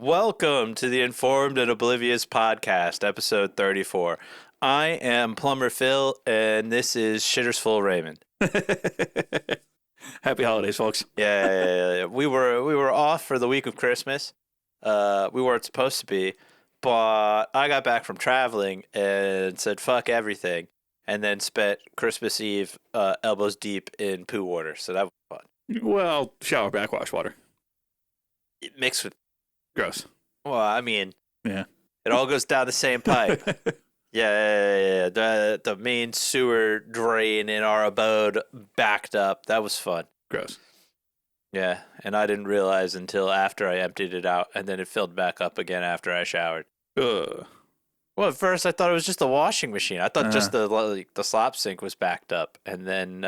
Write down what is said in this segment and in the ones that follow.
Welcome to the Informed and Oblivious podcast, episode 34. I am Plumber Phil, and this is Shitters Full Raymond. Happy holidays, folks. Yeah. We were off for the week of Christmas. We weren't supposed to be, but I got back from traveling and said fuck everything, and then spent Christmas Eve elbows deep in poo water. So that was fun. Well, shower backwash water. It mixed with Gross. well, I mean, Yeah. it all goes down the same pipe. Yeah. The main sewer drain in our abode backed up. That was fun. Gross. Yeah, and I didn't realize until after I emptied it out, and then it filled back up again after I showered. Ugh. Well, at first I thought it was just the washing machine. I thought just the slop sink was backed up, and then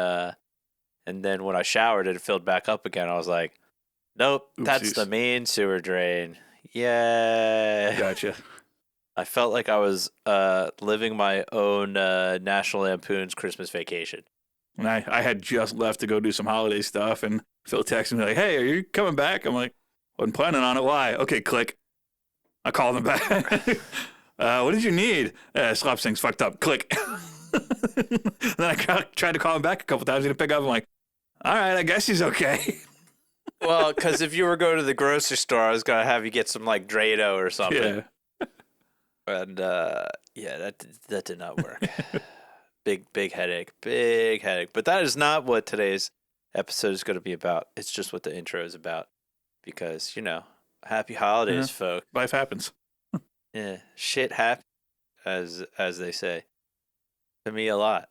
when I showered, it filled back up again. I was like, nope, that's Oopsies. the main sewer drain. Yeah. Gotcha. I felt like I was living my own National Lampoon's Christmas Vacation. And I had just left to go do some holiday stuff, and Phil texted me like, "Hey, are you coming back?" I'm like, "Wasn't planning on it. Why?" Okay, click. I called him back. What did you need? Slop sink's fucked up. Click. Then I tried to call him back a couple times. He didn't pick up. I'm like, all right, I guess he's okay. Well, because if you were going to the grocery store, I was going to have you get some, like, Drano or something. Yeah. And, that did not work. Big headache. Big headache. But that is not what today's episode is going to be about. It's just what the intro is about. Because, happy holidays, folks. Life happens. Yeah, shit happens, as they say. To me, a lot.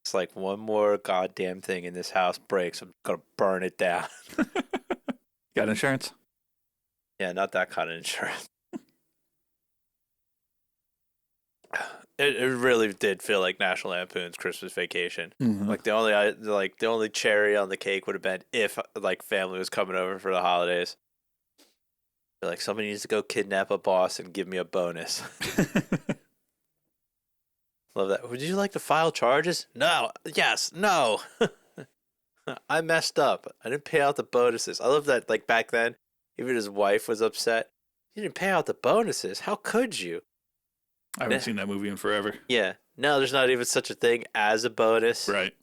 It's like one more goddamn thing in this house breaks, I'm going to burn it down. Got insurance? Yeah, not that kind of insurance. It really did feel like National Lampoon's Christmas Vacation. Mm-hmm. Like the only cherry on the cake would have been if like family was coming over for the holidays. Like somebody needs to go kidnap a boss and give me a bonus. Love that. Would you like to file charges? No. Yes. No. I messed up. I didn't pay out the bonuses. I love that. Like back then, even his wife was upset. You didn't pay out the bonuses. How could you? I haven't seen that movie in forever. Yeah. No, there's not even such a thing as a bonus. Right.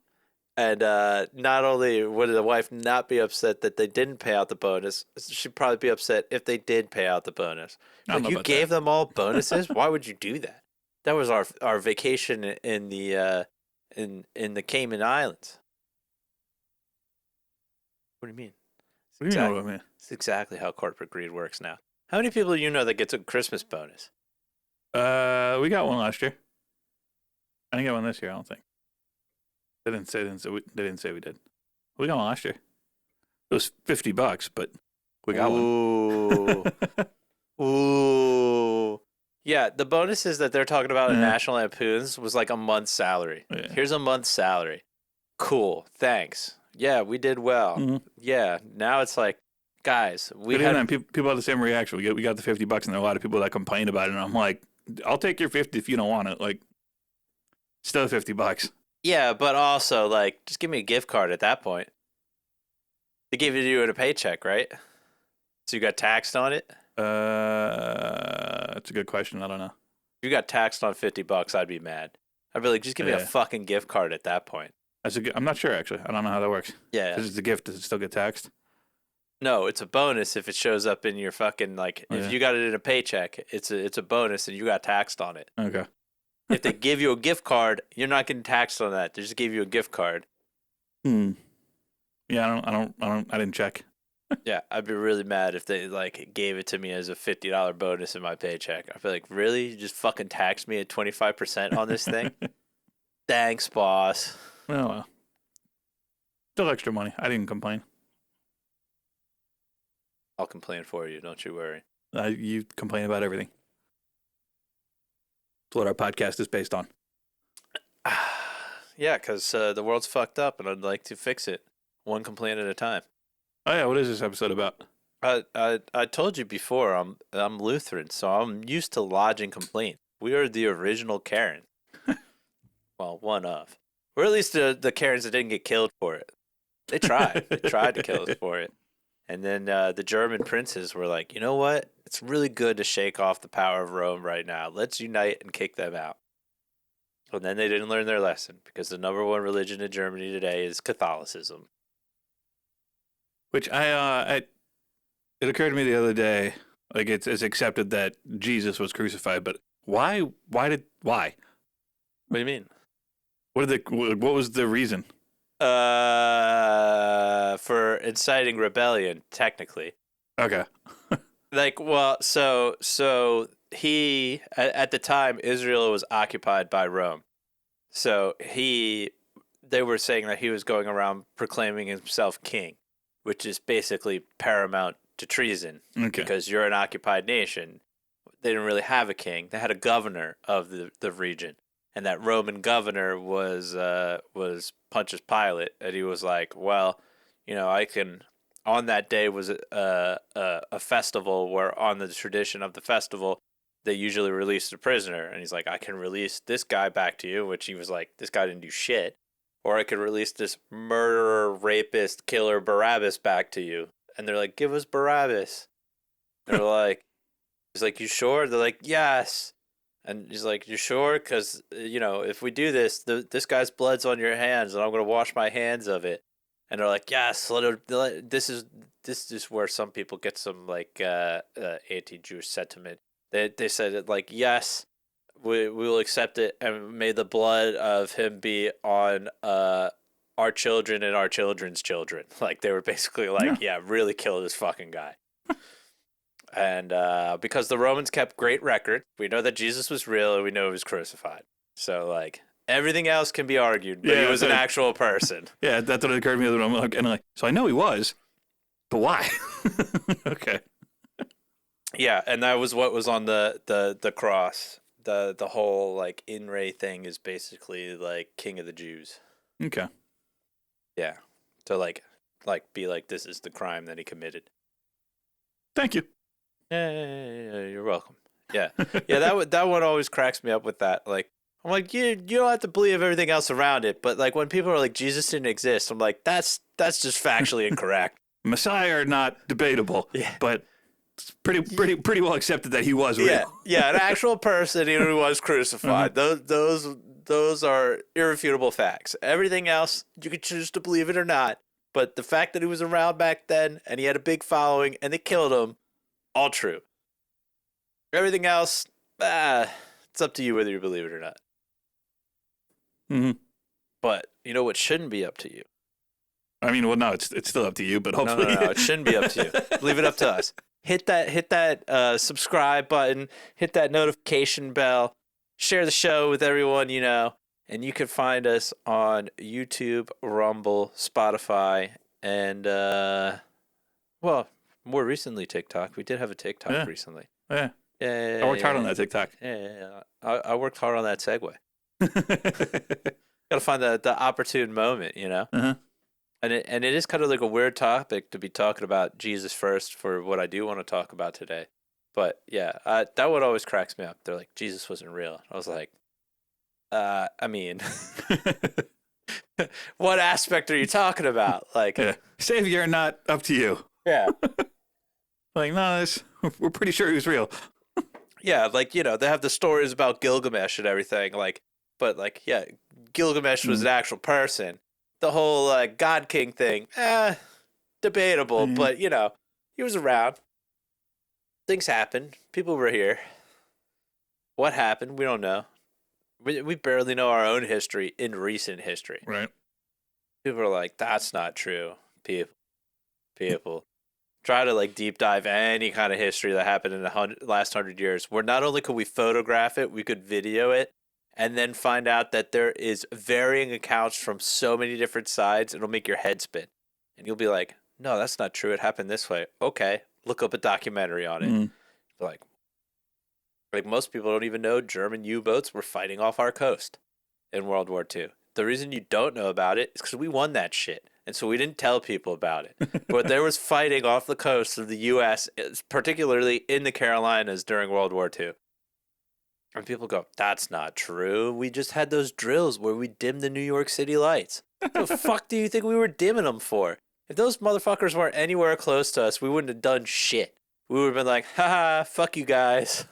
And not only would the wife not be upset that they didn't pay out the bonus, she'd probably be upset if they did pay out the bonus. I don't Like know you about gave that. them all bonuses? Why would you do that? That was our vacation in the in the Cayman Islands. What do you mean? What do you know what I mean? It's exactly how corporate greed works now. How many people do you know that gets a Christmas bonus? We got one last year. I didn't get one this year, I don't think. They didn't say we did. We got one last year. It was $50, but we got one. Ooh. Yeah, the bonuses that they're talking about in National Lampoon's was like a month's salary. Yeah. Here's a month's salary. Cool. Thanks. Yeah, we did well. Mm-hmm. Yeah. Now it's like, guys, people have the same reaction. We got the $50, and there are a lot of people that complain about it. And I'm like, I'll take your 50 if you don't want it. Like, still $50. Yeah, but also like, just give me a gift card at that point. They gave it to you in a paycheck, right? So you got taxed on it. That's a good question. I don't know. If you got taxed on $50, I'd be mad. I'd be like, just give me a fucking gift card at that point. I'm not sure actually. I don't know how that works. Yeah, because it's a gift. Does it still get taxed? No, it's a bonus if it shows up in your fucking like. If you got it in a paycheck, it's a bonus and you got taxed on it. Okay. If they give you a gift card, you're not getting taxed on that. They just gave you a gift card. Yeah, I didn't check. Yeah, I'd be really mad if they like gave it to me as a $50 bonus in my paycheck. I'd be like, really? You just fucking taxed me at 25% on this thing? Thanks, boss. Oh well. Still extra money. I didn't complain. I'll complain for you. Don't you worry. You complain about everything. That's what our podcast is based on. Yeah, because the world's fucked up, and I'd like to fix it one complaint at a time. Oh yeah, what is this episode about? I told you before I'm Lutheran, so I'm used to lodging complaints. We are the original Karen. Well, one of. Or at least the Karens that didn't get killed for it. They tried. They tried to kill us for it. And then the German princes were like, you know what? It's really good to shake off the power of Rome right now. Let's unite and kick them out. And then they didn't learn their lesson because the number one religion in Germany today is Catholicism. Which it occurred to me the other day, like it's accepted that Jesus was crucified, but why? Why? What do you mean? What was the reason? For inciting rebellion, technically. Okay. Like, well, so he at the time Israel was occupied by Rome. So they were saying that he was going around proclaiming himself king, which is basically paramount to treason because you're an occupied nation. They didn't really have a king. They had a governor of the region. And that Roman governor was Pontius Pilate, and he was like, well, I can. On that day was a festival where, on the tradition of the festival, they usually released a prisoner, and he's like, I can release this guy back to you, which he was like, this guy didn't do shit, or I could release this murderer, rapist, killer Barabbas back to you, and they're like, give us Barabbas, and they're like, he's like, you sure? They're like, yes. And he's like, you sure? Because, if we do this, this guy's blood's on your hands, and I'm going to wash my hands of it. And they're like, yes, this is where some people get some, like, anti-Jewish sentiment. They said, it like, yes, we will accept it, and may the blood of him be on our children and our children's children. Like, they were basically like, yeah really kill this fucking guy. And because the Romans kept great record, we know that Jesus was real and we know he was crucified. So, like, everything else can be argued, but he was an actual person. Yeah, that's what occurred to me. I'm like, so I know he was, but why? Okay. Yeah, and that was what was on the cross. The whole, like, in Ray thing is basically, like, King of the Jews. Okay. Yeah. To, like be like, this is the crime that he committed. Thank you. Yeah, you're welcome. Yeah, yeah. That one always cracks me up with that. Like, I'm like, you don't have to believe everything else around it, but like when people are like, Jesus didn't exist, I'm like, that's just factually incorrect. Messiah are not debatable. Yeah, but it's pretty well accepted that he was real. Yeah, an actual person who was crucified. Those are irrefutable facts. Everything else, you could choose to believe it or not. But the fact that he was around back then and he had a big following and they killed him. All true. Everything else, it's up to you whether you believe it or not. Mm-hmm. But you know what shouldn't be up to you? I mean, well, no, it's still up to you, but hopefully... No, it shouldn't be up to you. Leave it up to us. Hit that subscribe button, hit that notification bell, share the show with everyone you know, and you can find us on YouTube, Rumble, Spotify, and, more recently, TikTok. We did have a TikTok recently. Yeah. I worked hard on that TikTok. Yeah. I worked hard on that segue. Got to find the opportune moment, Uh-huh. And it is kind of like a weird topic to be talking about Jesus first for what I do want to talk about today. But yeah, that one always cracks me up. They're like, Jesus wasn't real. I was like, I mean, what aspect are you talking about? Like, Savior, not up to you. Yeah. Like, no, we're pretty sure he was real. Yeah, like, they have the stories about Gilgamesh and everything, like, but, like, yeah, Gilgamesh was an actual person. The whole God King thing, debatable, but, he was around. Things happened. People were here. What happened? We don't know. We barely know our own history in recent history. Right. People are like, that's not true. People. Try to like deep dive any kind of history that happened in the last 100 years, where not only could we photograph it, we could video it, and then find out that there is varying accounts from so many different sides, it'll make your head spin. And you'll be like, no, that's not true. It happened this way. Okay, look up a documentary on it. Mm-hmm. Like most people don't even know German U-boats were fighting off our coast in World War II. The reason you don't know about it is because we won that shit. And so we didn't tell people about it. But there was fighting off the coast of the U.S., particularly in the Carolinas during World War II. And people go, that's not true. We just had those drills where we dimmed the New York City lights. What the fuck do you think we were dimming them for? If those motherfuckers weren't anywhere close to us, we wouldn't have done shit. We would have been like, haha, fuck you guys.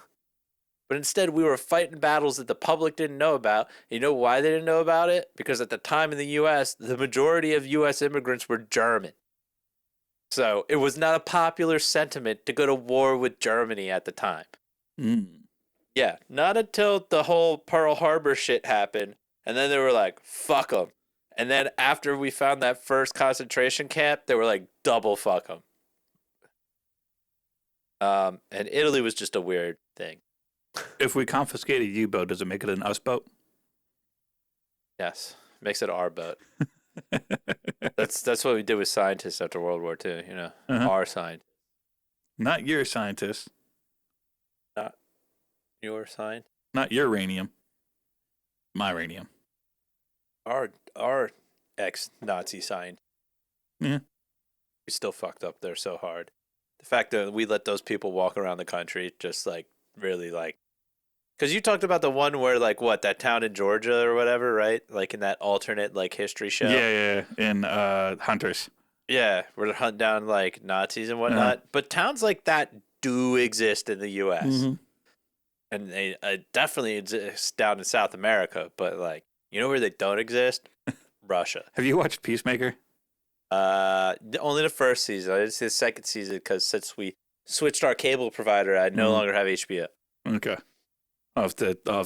But instead, we were fighting battles that the public didn't know about. You know why they didn't know about it? Because at the time in the U.S., the majority of U.S. immigrants were German. So it was not a popular sentiment to go to war with Germany at the time. Mm. Yeah, not until the whole Pearl Harbor shit happened. And then they were like, fuck them. And then after we found that first concentration camp, they were like, double fuck them. And Italy was just a weird thing. If we confiscate a U-boat, does it make it an us boat? Yes, makes it our boat. That's what we did with scientists after World War II. You know, our scientists, Not your scientists. not your science. Not your uranium. My uranium. Our ex-Nazi scientists. Yeah. We still fucked up there so hard. The fact that we let those people walk around the country, just like really like. Because you talked about the one where, like, what, that town in Georgia or whatever, right? Like in that alternate, like, history show. Yeah. In Hunters. Yeah, where they hunt down, like, Nazis and whatnot. But towns like that do exist in the U.S. Mm-hmm. And they definitely exist down in South America. But, like, you know where they don't exist? Russia. Have you watched Peacemaker? Only the first season. I didn't see the second season because since we switched our cable provider, I no longer have HBO. Okay. I'll have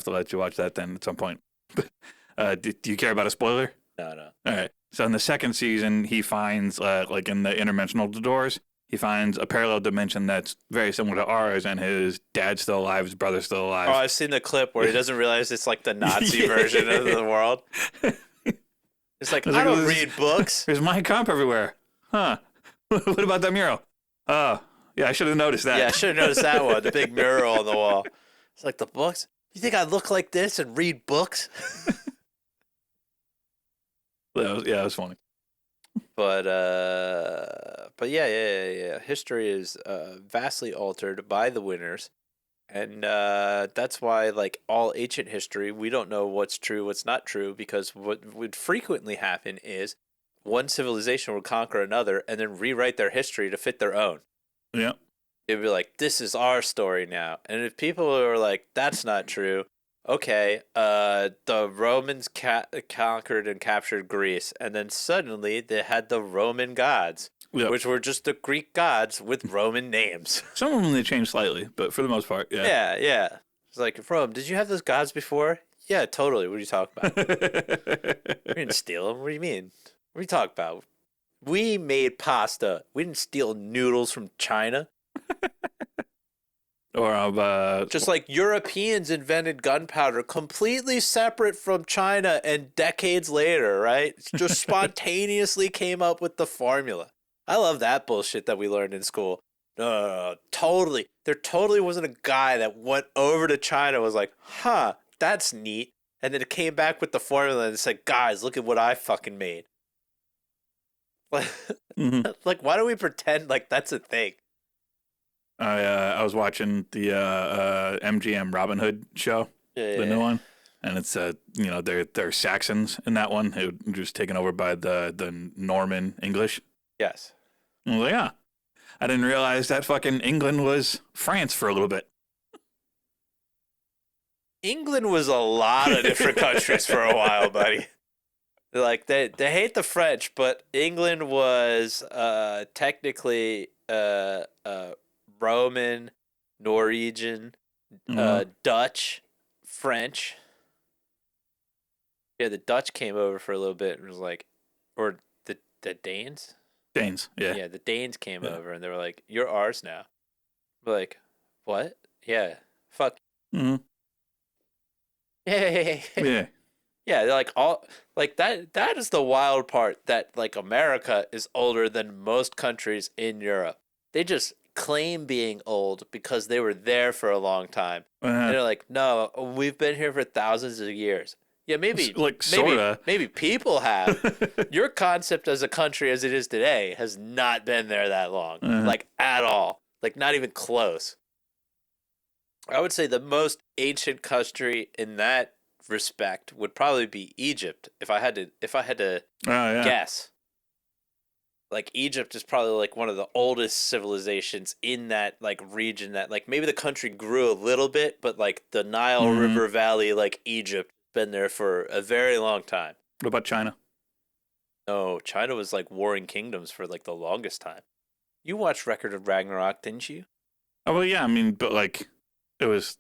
to let you watch that then at some point. Do you care about a spoiler? No. All right. So in the second season, he finds, like in the interdimensional doors, he finds a parallel dimension that's very similar to ours, and his dad's still alive, his brother's still alive. Oh, I've seen the clip where he doesn't realize it's like the Nazi version of the world. It's like, I don't read books. There's Mein Kampf everywhere. Huh. What about that mural? Oh, yeah, I should have noticed that. Yeah, I should have noticed that one, the big mural on the wall. It's like, the books? You think I look like this and read books? That was funny. But yeah. History is vastly altered by the winners. And that's why, like, all ancient history, we don't know what's true, what's not true, because what would frequently happen is one civilization would conquer another and then rewrite their history to fit their own. Yeah. It'd be like, this is our story now. And if people are like, that's not true, okay, the Romans conquered and captured Greece, and then suddenly they had the Roman gods, which were just the Greek gods with Roman names. Some of them they changed slightly, but for the most part, yeah. Yeah. It's like, Rome, did you have those gods before? Yeah, totally. What are you talking about? We didn't steal them. What do you mean? What are you talking about? We made pasta. We didn't steal noodles from China. Or just like Europeans invented gunpowder completely separate from China, and decades later, right? Just spontaneously came up with the formula. I love that bullshit that we learned in school. No, totally. There totally wasn't a guy that went over to China and was like, huh, that's neat. And then it came back with the formula and said, guys, look at what I fucking made. Like, why do we pretend like that's a thing? I was watching the MGM Robin Hood show, the new one, and it's they're Saxons in that one who were just taken over by the Norman English. Yes. I was like, yeah, I didn't realize that fucking England was France for a little bit. England was a lot of different countries for a while, buddy. Like they hate the French, but England was technically Roman, Norwegian, Dutch, French. Yeah, the Dutch came over for a little bit and was like, or the Danes? Danes, yeah. Yeah, the Danes came over and they were like, you're ours now. We're like, what? Yeah, fuck. Mm-hmm. Yeah. Yeah, they're like all like that is the wild part, that like America is older than most countries in Europe. They just claim being old because they were there for a long time. And they're like, no, we've been here for thousands of years. Yeah, maybe sorta. Maybe people have. Your concept as a country as it is today has not been there that long. Like at all. Like not even close. I would say the most ancient country in that respect would probably be Egypt if I had to guess. like Egypt is probably like one of the oldest civilizations in that like region that like maybe the country grew a little bit, but like the Nile Mm-hmm. River Valley, like Egypt, been there for a very long time. What about China? No, China was like warring kingdoms for like the longest time. You watched Record of Ragnarok, didn't you? Oh well, yeah. I mean, but like, it was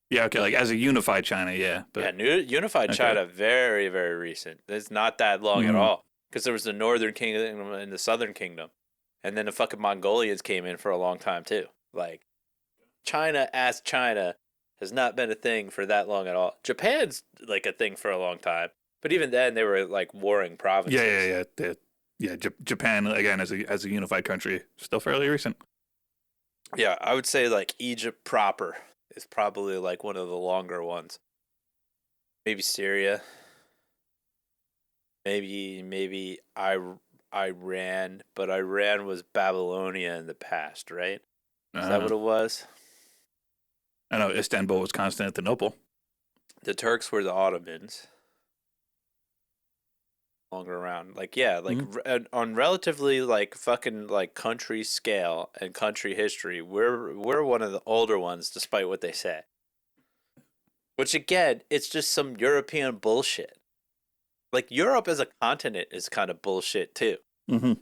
yeah. Okay, like as a unified China, yeah. Yeah, But unified okay. China, very, very recent. It's not that long at Mm-hmm. all. Because there was the Northern Kingdom and the Southern Kingdom. And then the fucking Mongolians came in for a long time, too. Like, China as China has not been a thing for that long at all. Japan's like a thing for a long time. But even then, they were like warring Yeah, yeah, provinces. yeah. Yeah, Japan again as a unified country, still fairly recent. Yeah, I would say like Egypt proper is probably like one of the longer ones. Maybe Syria. Maybe Iran, but Iran was Babylonia in the past, right? Is that Uh, what it was? I know Istanbul was Constantinople. The Turks were the Ottomans. Longer around, like yeah, like Mm-hmm. on relatively like fucking like country scale and country history, we're one of the older ones, despite what they say. Which again, it's just some European bullshit. Like Europe as a continent is kind of bullshit too. Mm-hmm.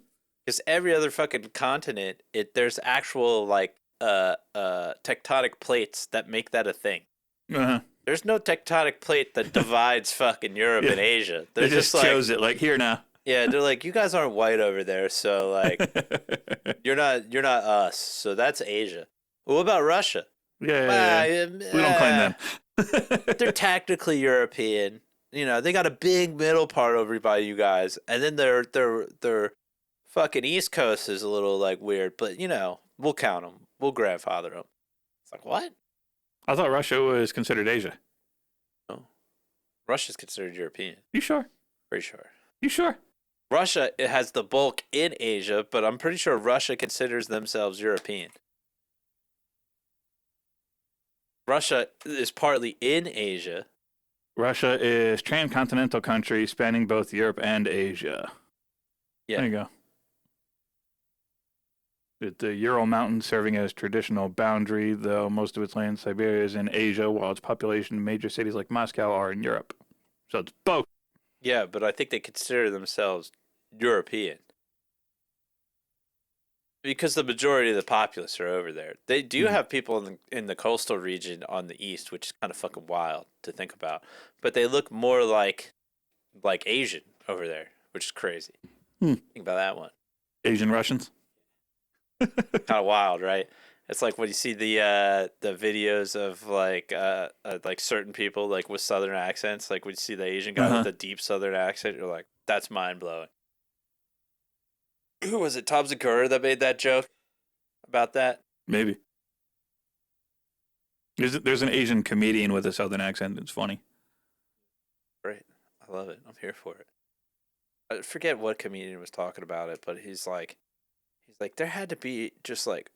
Because every other fucking continent, there's actual like tectonic plates that make that a thing. Uh-huh. There's no tectonic plate that divides fucking Europe Yeah, and Asia. they They're just just like, chose it. Like here now. yeah, they're like, you guys aren't white over there, so like Yeah, you're not us. So that's Asia. Well, what about Russia? yeah, yeah. Well, We don't claim them. they're technically European. They got a big middle part over by you guys, and then their fucking East Coast is a little like weird, but we'll count them. We'll grandfather them. It's like what? I thought Russia was considered Asia. No, Russia's considered European. You sure? Pretty sure. You sure? Russia it has the bulk in Asia, but I'm pretty sure Russia considers themselves European. Russia is partly in Asia. Russia is transcontinental country spanning both Europe and Asia. Yeah. There you go. With the Ural Mountains serving as traditional boundary, though most of its land, Siberia, is in Asia, while its population in major cities like Moscow are in Europe. So it's both. Yeah, but I think they consider themselves European. Because the majority of the populace are over there. They do have people in the coastal region on the east, which is kind of fucking wild to think about. But they look more like Asian over there, which is crazy. Hmm. Think about that one. Asian Russians. Kind of wild, right? It's like when you see the videos of like certain people like with southern accents, like when you see the Asian guy with the deep southern accent, you're like, that's mind blowing. Who was it? Tom Segura that made that joke about that? Maybe. There's an Asian comedian with a southern accent. It's funny. Great. I love it. I'm here for it. I forget what comedian was talking about it, but he's like there had to be just like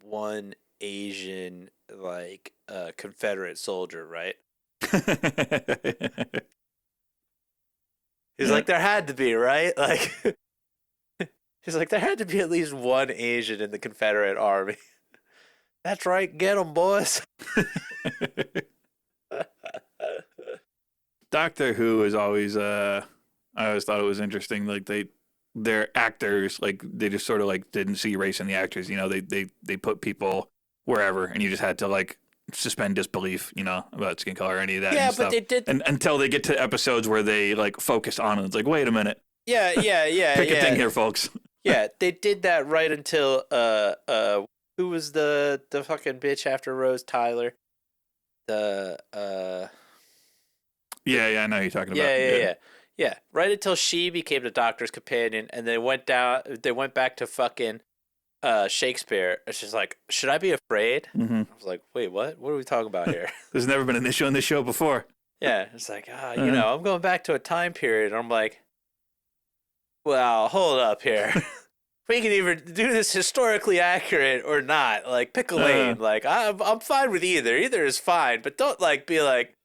one Asian like Confederate soldier, right? He's Yeah. like there had to be, right? Like he's like there had to be at least one Asian in the Confederate army. That's right, get them, boys. Doctor Who is always I always thought it was interesting. Like their actors, like they just sort of like didn't see race in the actors. They put people wherever, and you just had to like suspend disbelief, about skin color or any of that. Yeah, and but stuff. they did. And until they get to episodes where they like focus on it, it's like, wait a minute, Yeah, pick a thing here, folks. Yeah, they did that right until who was the fucking bitch after Rose Tyler? The Yeah, I know who you're talking about. Yeah. Right until she became the Doctor's companion, and they went back to fucking Shakespeare. It's just like, should I be afraid? Mm-hmm. I was like, wait, what? What are we talking about here? There's never been an issue on this show before. Yeah, it's like, I'm going back to a time period, and I'm like, well, hold up here. We can either do this historically accurate or not. Like, pick a lane. Like, I'm fine with either. Either is fine, but don't like be like,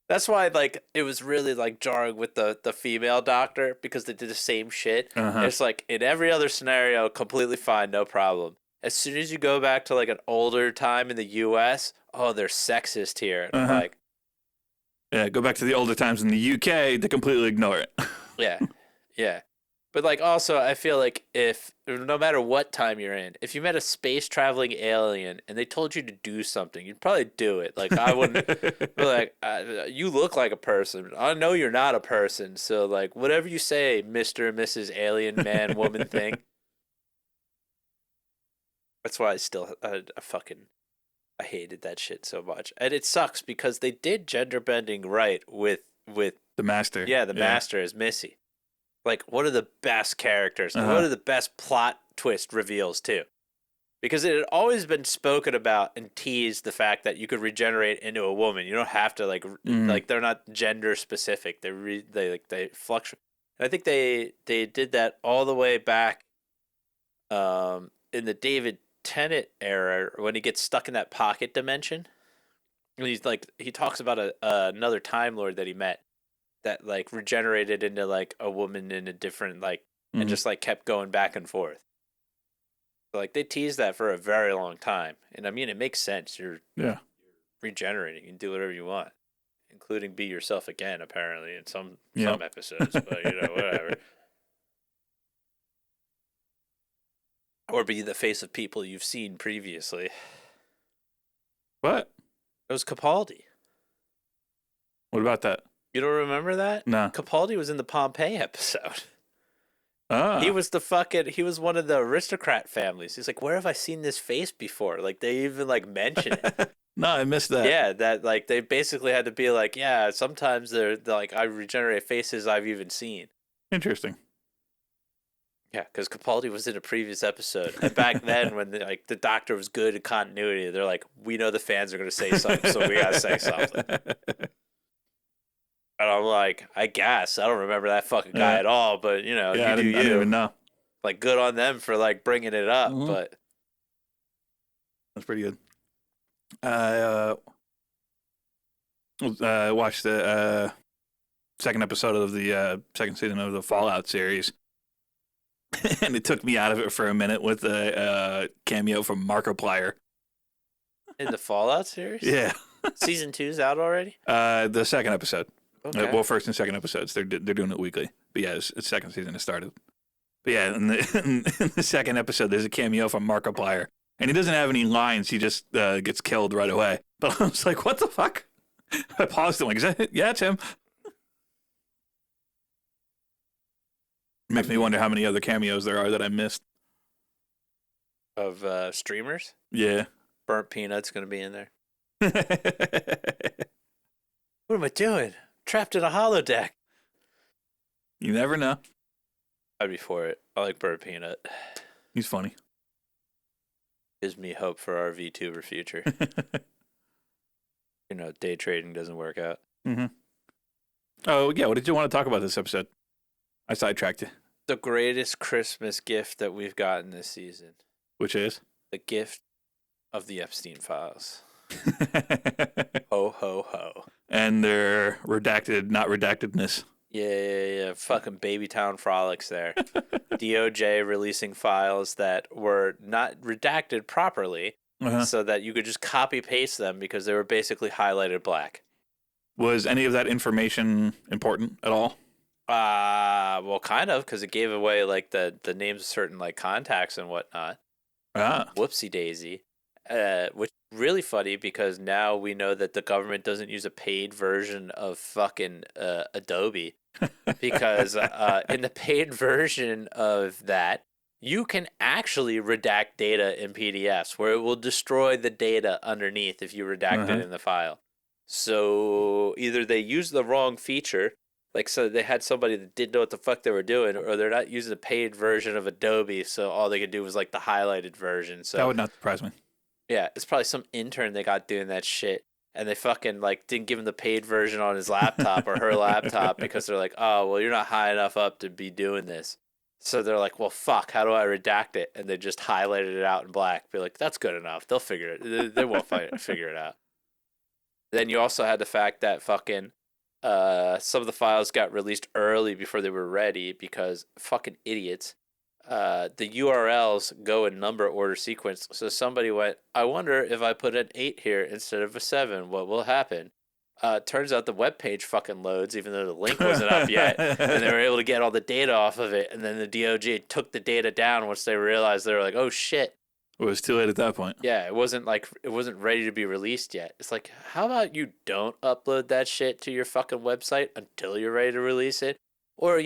That's why, like, it was really like jarring with the female doctor because they did the same shit. Uh-huh. It's like in every other scenario, completely fine, no problem. As soon as you go back to like an older time in the U.S., oh, they're sexist here, and I'm Uh-huh. like, Yeah, go back to the older times in the UK to completely ignore it. yeah, yeah. But like, also, I feel like if no matter what time you're in, if you met a space traveling alien and they told you to do something, you'd probably do it. Like, I wouldn't. But like, you look like a person. I know you're not a person. So like, whatever you say, Mister and Mrs. Alien Man Woman thing. That's why I still I fucking I hated that shit so much, and it sucks because they did gender bending right with The master. yeah the Yeah. master is Missy. Like one of the best characters and one Uh-huh. of the best plot twist reveals too. Because it had always been spoken about and teased the fact that you could regenerate into a woman. You don't have to Mm. like they're not gender specific. They fluctuate. And I think they did that all the way back in the David Tennant era when he gets stuck in that pocket dimension. And he's like he talks about another Time Lord that he met that like regenerated into like a woman in a different like and Mm. just like kept going back and forth. Like they teased that for a very long time, and I mean it makes sense. You're Yeah. regenerating, you can do whatever you want, including be yourself again. Apparently, in Yep. some episodes, but you know whatever. Or be the face of people you've seen previously. What? It was Capaldi. What about that? You don't remember that? No. Capaldi was in the Pompeii episode. He Ah. was he was one of the aristocrat families. He's like, where have I seen this face before? Like they even like mention it. No, I missed that. Yeah, that like they basically had to be like, yeah, sometimes they're like I regenerate faces I've even seen. Interesting. Yeah, because Capaldi was in a previous episode, and back then when the doctor was good at continuity, they're like, we know the fans are gonna say something, so we gotta say something. And I'm like, I guess I don't remember that fucking guy Yeah. at all, but you know, Yeah, you I do didn't you. even know. Like, good on them for like bringing it up, Mm-hmm. but That's pretty good. I watched the second episode of the second season of the Fallout series, and it took me out of it for a minute with a cameo from Markiplier. in the Fallout series, Yeah, season 2's out already. the second episode. Okay, Well, first and second episodes. They're doing it weekly. But yeah, it's second season has started. But yeah, in the second episode, there's a cameo from Markiplier, and he doesn't have any lines. He just gets killed right away. But I was like, what the fuck? I paused and like, is that it? Yeah, it's him. Makes me wonder how many other cameos there are that I missed. of streamers. Yeah. Burnt Peanut's gonna be in there. What am I doing? Trapped in a holodeck. You never know. I'd be for it. I like Burnt Peanut. He's funny. Gives me hope for our VTuber future. You know, day trading doesn't work out. Mm-hmm. Oh, yeah. What did you want to talk about this episode? I sidetracked you. The greatest Christmas gift that we've gotten this season. Which is? The gift of the Epstein files. Ho, ho, ho. And their redacted, not redactedness. Yeah. Fucking baby town frolics there. DOJ releasing files that were not redacted properly Uh-huh. so that you could just copy paste them because they were basically highlighted black. Was any of that information important at all? Well, kind of, because it gave away like the names of certain like contacts and whatnot. Ah. Whoopsie daisy. Which is really funny because now we know that the government doesn't use a paid version of fucking Adobe because in the paid version of that, you can actually redact data in PDFs where it will destroy the data underneath if you redact it in the file. So either they use the wrong feature, like so they had somebody that didn't know what the fuck they were doing, or they're not using a paid version of Adobe, so all they could do was like the highlighted version. So That would not surprise me. yeah, it's probably some intern they got doing that shit. And they fucking like didn't give him the paid version on his laptop or her laptop because they're like, oh, well, you're not high enough up to be doing this. So they're like, well, fuck, how do I redact it? And they just highlighted it out in black. Be like, that's good enough. They'll figure it. They won't figure it out. Then you also had the fact that fucking some of the files got released early before they were ready because fucking idiots. The URLs go in number order sequence. So somebody went, I wonder if I put an 8 here instead of a 7, what will happen? Turns out the web page fucking loads, even though the link wasn't up yet, and they were able to get all the data off of it. And then the DOJ took the data down once they realized they were like, "Oh shit!" It was too late at that point. Yeah, it wasn't ready to be released yet. It's like, how about you don't upload that shit to your fucking website until you're ready to release it, or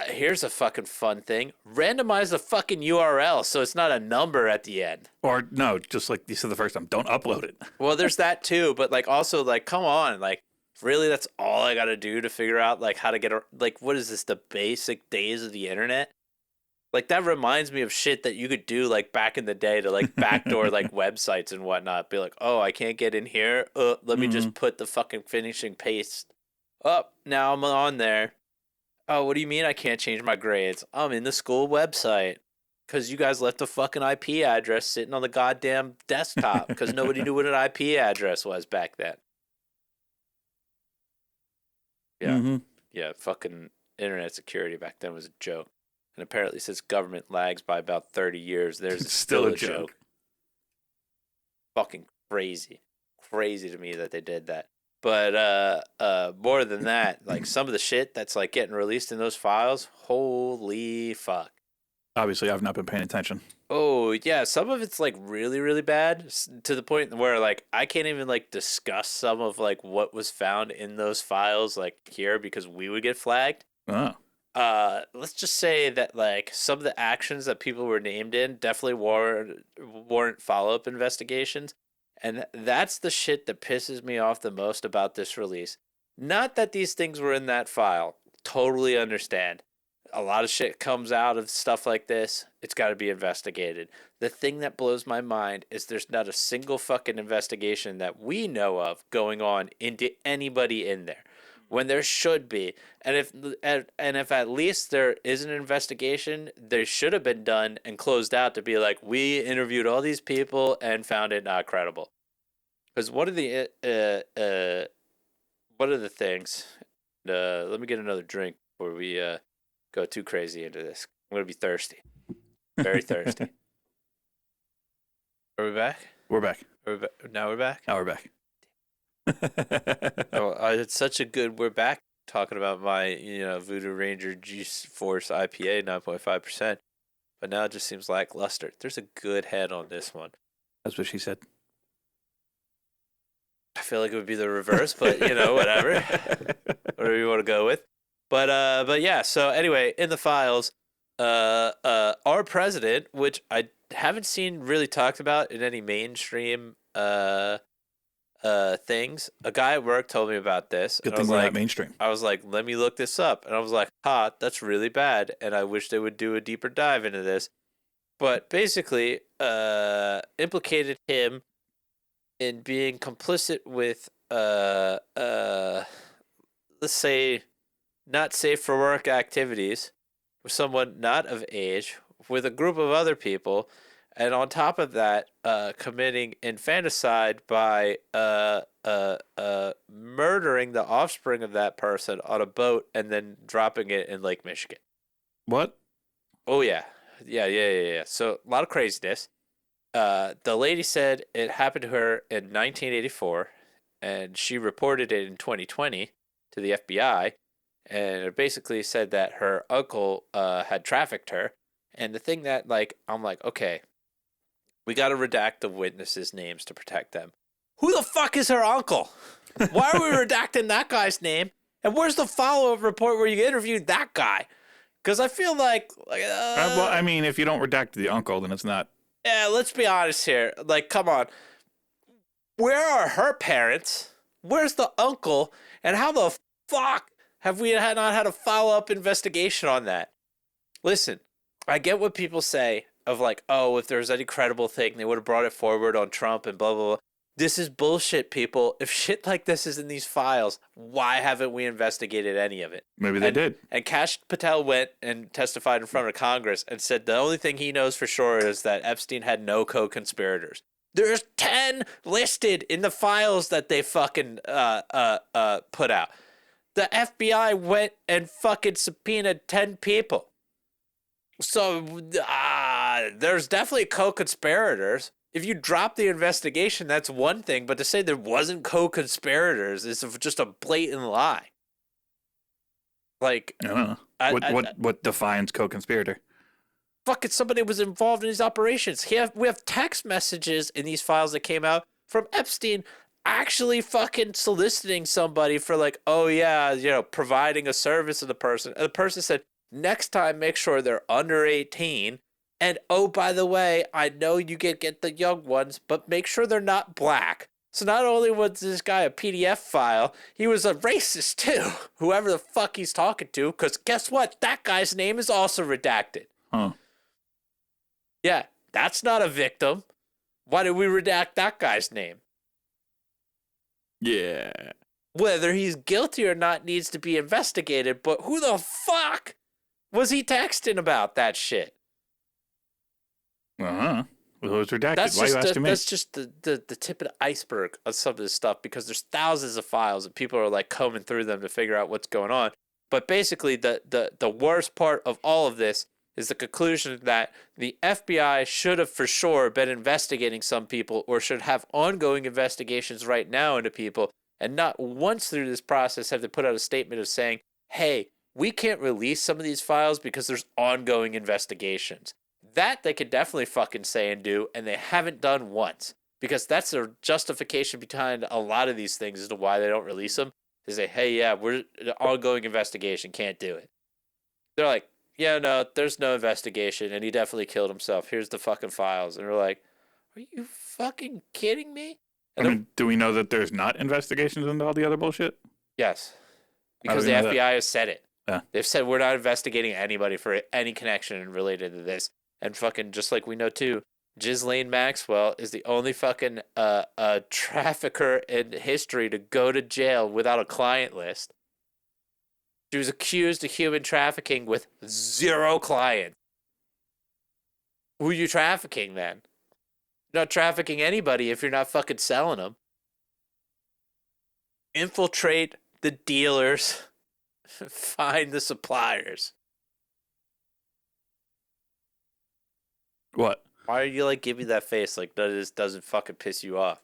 here's a fucking fun thing: randomize the fucking URL so it's not a number at the end. Or no, just like you said the first time, don't upload it. Well, there's that too, but like also like come on, like really that's all I got to do to figure out like how to get like what is this, the basic days of the internet? Like that reminds me of shit that you could do like back in the day to like backdoor like websites and whatnot. Be like, "Oh, I can't get in here. Let me just put the fucking finishing paste up. Now I'm on there. Oh, what do you mean I can't change my grades? I'm in the school website because you guys left a fucking IP address sitting on the goddamn desktop because nobody knew what an IP address was back then. Yeah. Yeah, fucking internet security back then was a joke. And apparently since government lags by about 30 years, there's still a joke. Fucking crazy. Crazy to me that they did that. But more than that, like some of the shit that's like getting released in those files, holy fuck. Obviously, I've not been paying attention. Oh, yeah, some of it's like really, really bad to the point where like I can't even like discuss some of like what was found in those files like here because we would get flagged. Oh. Let's just say that like some of the actions that people were named in definitely warrant follow-up investigations. And that's the shit that pisses me off the most about this release. Not that these things were in that file. Totally understand. A lot of shit comes out of stuff like this. It's got to be investigated. The thing that blows my mind is there's not a single fucking investigation that we know of going on into anybody in there when there should be. And if at least there is an investigation, there should have been done and closed out to be like, we interviewed all these people and found it not credible. Because what are the things? Let me get another drink before we go too crazy into this. I'm gonna be thirsty, very thirsty. Are we back? We're back. Now we're back. Now we're back. Oh, I had such a good. We're back talking about my Voodoo Ranger G Force IPA 9.5%, but now it just seems lackluster. There's a good head on this one. That's what she said. I feel like it would be the reverse, but whatever. Whatever you want to go with. But yeah, so anyway, in the files, our president, which I haven't seen really talked about in any mainstream things. A guy at work told me about this. Good thing we're not mainstream. I was like, let me look this up. And I was like, that's really bad. And I wish they would do a deeper dive into this. But basically, implicated him in being complicit with, let's say, not safe for work activities with someone not of age, with a group of other people, and on top of that, committing infanticide by murdering the offspring of that person on a boat and then dropping it in Lake Michigan. What? Oh, yeah. Yeah. So a lot of craziness. The lady said it happened to her in 1984, and she reported it in 2020 to the FBI, and it basically said that her uncle had trafficked her. And the thing that, I'm like, okay, we got to redact the witnesses' names to protect them. Who the fuck is her uncle? Why are we redacting that guy's name? And where's the follow-up report where you interviewed that guy? Because I feel like well, I mean, if you don't redact the uncle, then it's not. Yeah, let's be honest here. Come on. Where are her parents? Where's the uncle? And how the fuck have we not had a follow-up investigation on that? Listen, I get what people say of if there's any credible thing, they would have brought it forward on Trump and blah, blah, blah. This is bullshit, people. If shit like this is in these files, why haven't we investigated any of it? Maybe they did. And Kash Patel went and testified in front of Congress and said the only thing he knows for sure is that Epstein had no co-conspirators. There's 10 listed in the files that they fucking put out. The FBI went and fucking subpoenaed 10 people. So there's definitely co-conspirators. If you drop the investigation, that's one thing. But to say there wasn't co-conspirators is just a blatant lie. Like, I don't know. What defines co-conspirator? Fucking somebody was involved in these operations. We have text messages in these files that came out from Epstein actually fucking soliciting somebody for like, oh yeah, providing a service to the person. And the person said, next time, make sure they're under 18. And oh, by the way, I know you get the young ones, but make sure they're not black. So not only was this guy a PDF file, he was a racist too. Whoever the fuck he's talking to, because guess what? That guy's name is also redacted. Huh. Yeah, that's not a victim. Why did we redact that guy's name? Yeah. Whether he's guilty or not needs to be investigated, but who the fuck was he texting about that shit? Uh-huh. Well, it was redacted. Why are you asking me? That's just the tip of the iceberg of some of this stuff, because there's thousands of files and people are like combing through them to figure out what's going on. But basically, the worst part of all of this is the conclusion that the FBI should have for sure been investigating some people, or should have ongoing investigations right now into people. And not once through this process have they put out a statement of saying, hey, we can't release some of these files because there's ongoing investigations. That they could definitely fucking say and do, and they haven't done once. Because that's their justification behind a lot of these things as to why they don't release them. They say, hey, yeah, we're an ongoing investigation, can't do it. They're like, yeah, no, there's no investigation, and he definitely killed himself. Here's the fucking files. And we're like, are you fucking kidding me? And I mean, do we know that there's not investigations into all the other bullshit? Yes. Because the FBI has said it. Yeah. They've said we're not investigating anybody for any connection related to this. And fucking just like we know too, Ghislaine Maxwell is the only fucking trafficker in history to go to jail without a client list. She was accused of human trafficking with 0 clients. Who are you trafficking then? You're not trafficking anybody if you're not fucking selling them. Infiltrate the dealers. Find the suppliers. What? Why are you like giving that face like that? This doesn't fucking piss you off?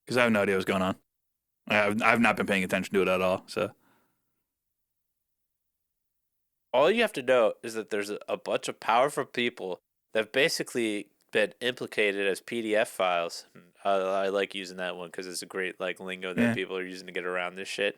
Because I have no idea what's going on. I've not been paying attention to it at all. So all you have to know is that there's a bunch of powerful people that have basically been implicated as PDF files. I like using that one because it's a great like lingo that people are using to get around this shit.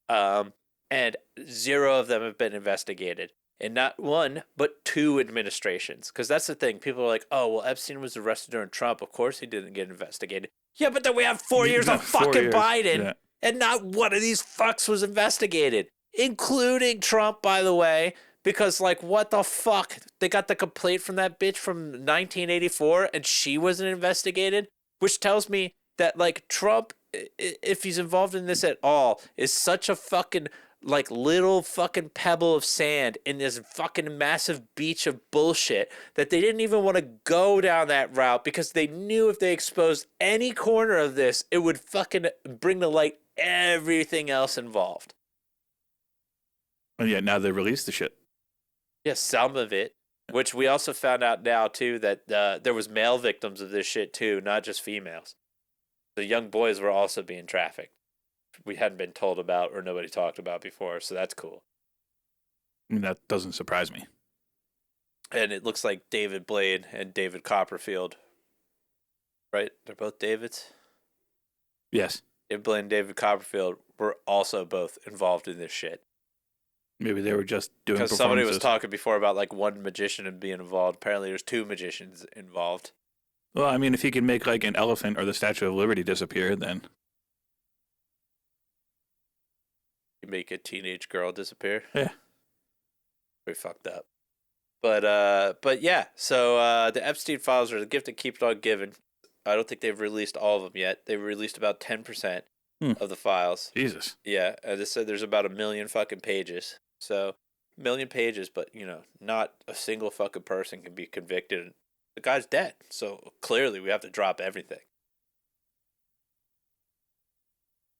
And 0 of them have been investigated. And not 1, but 2 administrations. Because that's the thing. People are like, oh, well, Epstein was arrested during Trump. Of course he didn't get investigated. Yeah, but then we have 4 years of fucking Biden. And not one of these fucks was investigated. Including Trump, by the way. Because, like, what the fuck? They got the complaint from that bitch from 1984, and she wasn't investigated? Which tells me that, like, Trump, if he's involved in this at all, is such a fucking like little fucking pebble of sand in this fucking massive beach of bullshit that they didn't even want to go down that route because they knew if they exposed any corner of this, it would fucking bring to light everything else involved. And yet now they released the shit. Yeah, some of it, which we also found out now too that there was male victims of this shit too, not just females. The young boys were also being trafficked. We hadn't been told about or nobody talked about before, so that's cool. I mean, that doesn't surprise me. And it looks like David Blaine and David Copperfield, right? They're both Davids? Yes. David Blaine and David Copperfield were also both involved in this shit. Maybe they were just doing performances. Because somebody was talking before about like one magician and being involved. Apparently there's 2 magicians involved. Well, I mean, if he could make like an elephant or the Statue of Liberty disappear, then... Make a teenage girl disappear. Yeah. Pretty fucked up. But yeah, so the Epstein files are the gift that keeps on giving. I don't think they've released all of them yet. They've released about 10% of the files. Jesus. Yeah, as I said, there's about 1 million fucking pages. So, 1 million pages, but, not a single fucking person can be convicted The guy's dead. So clearly we have to drop everything.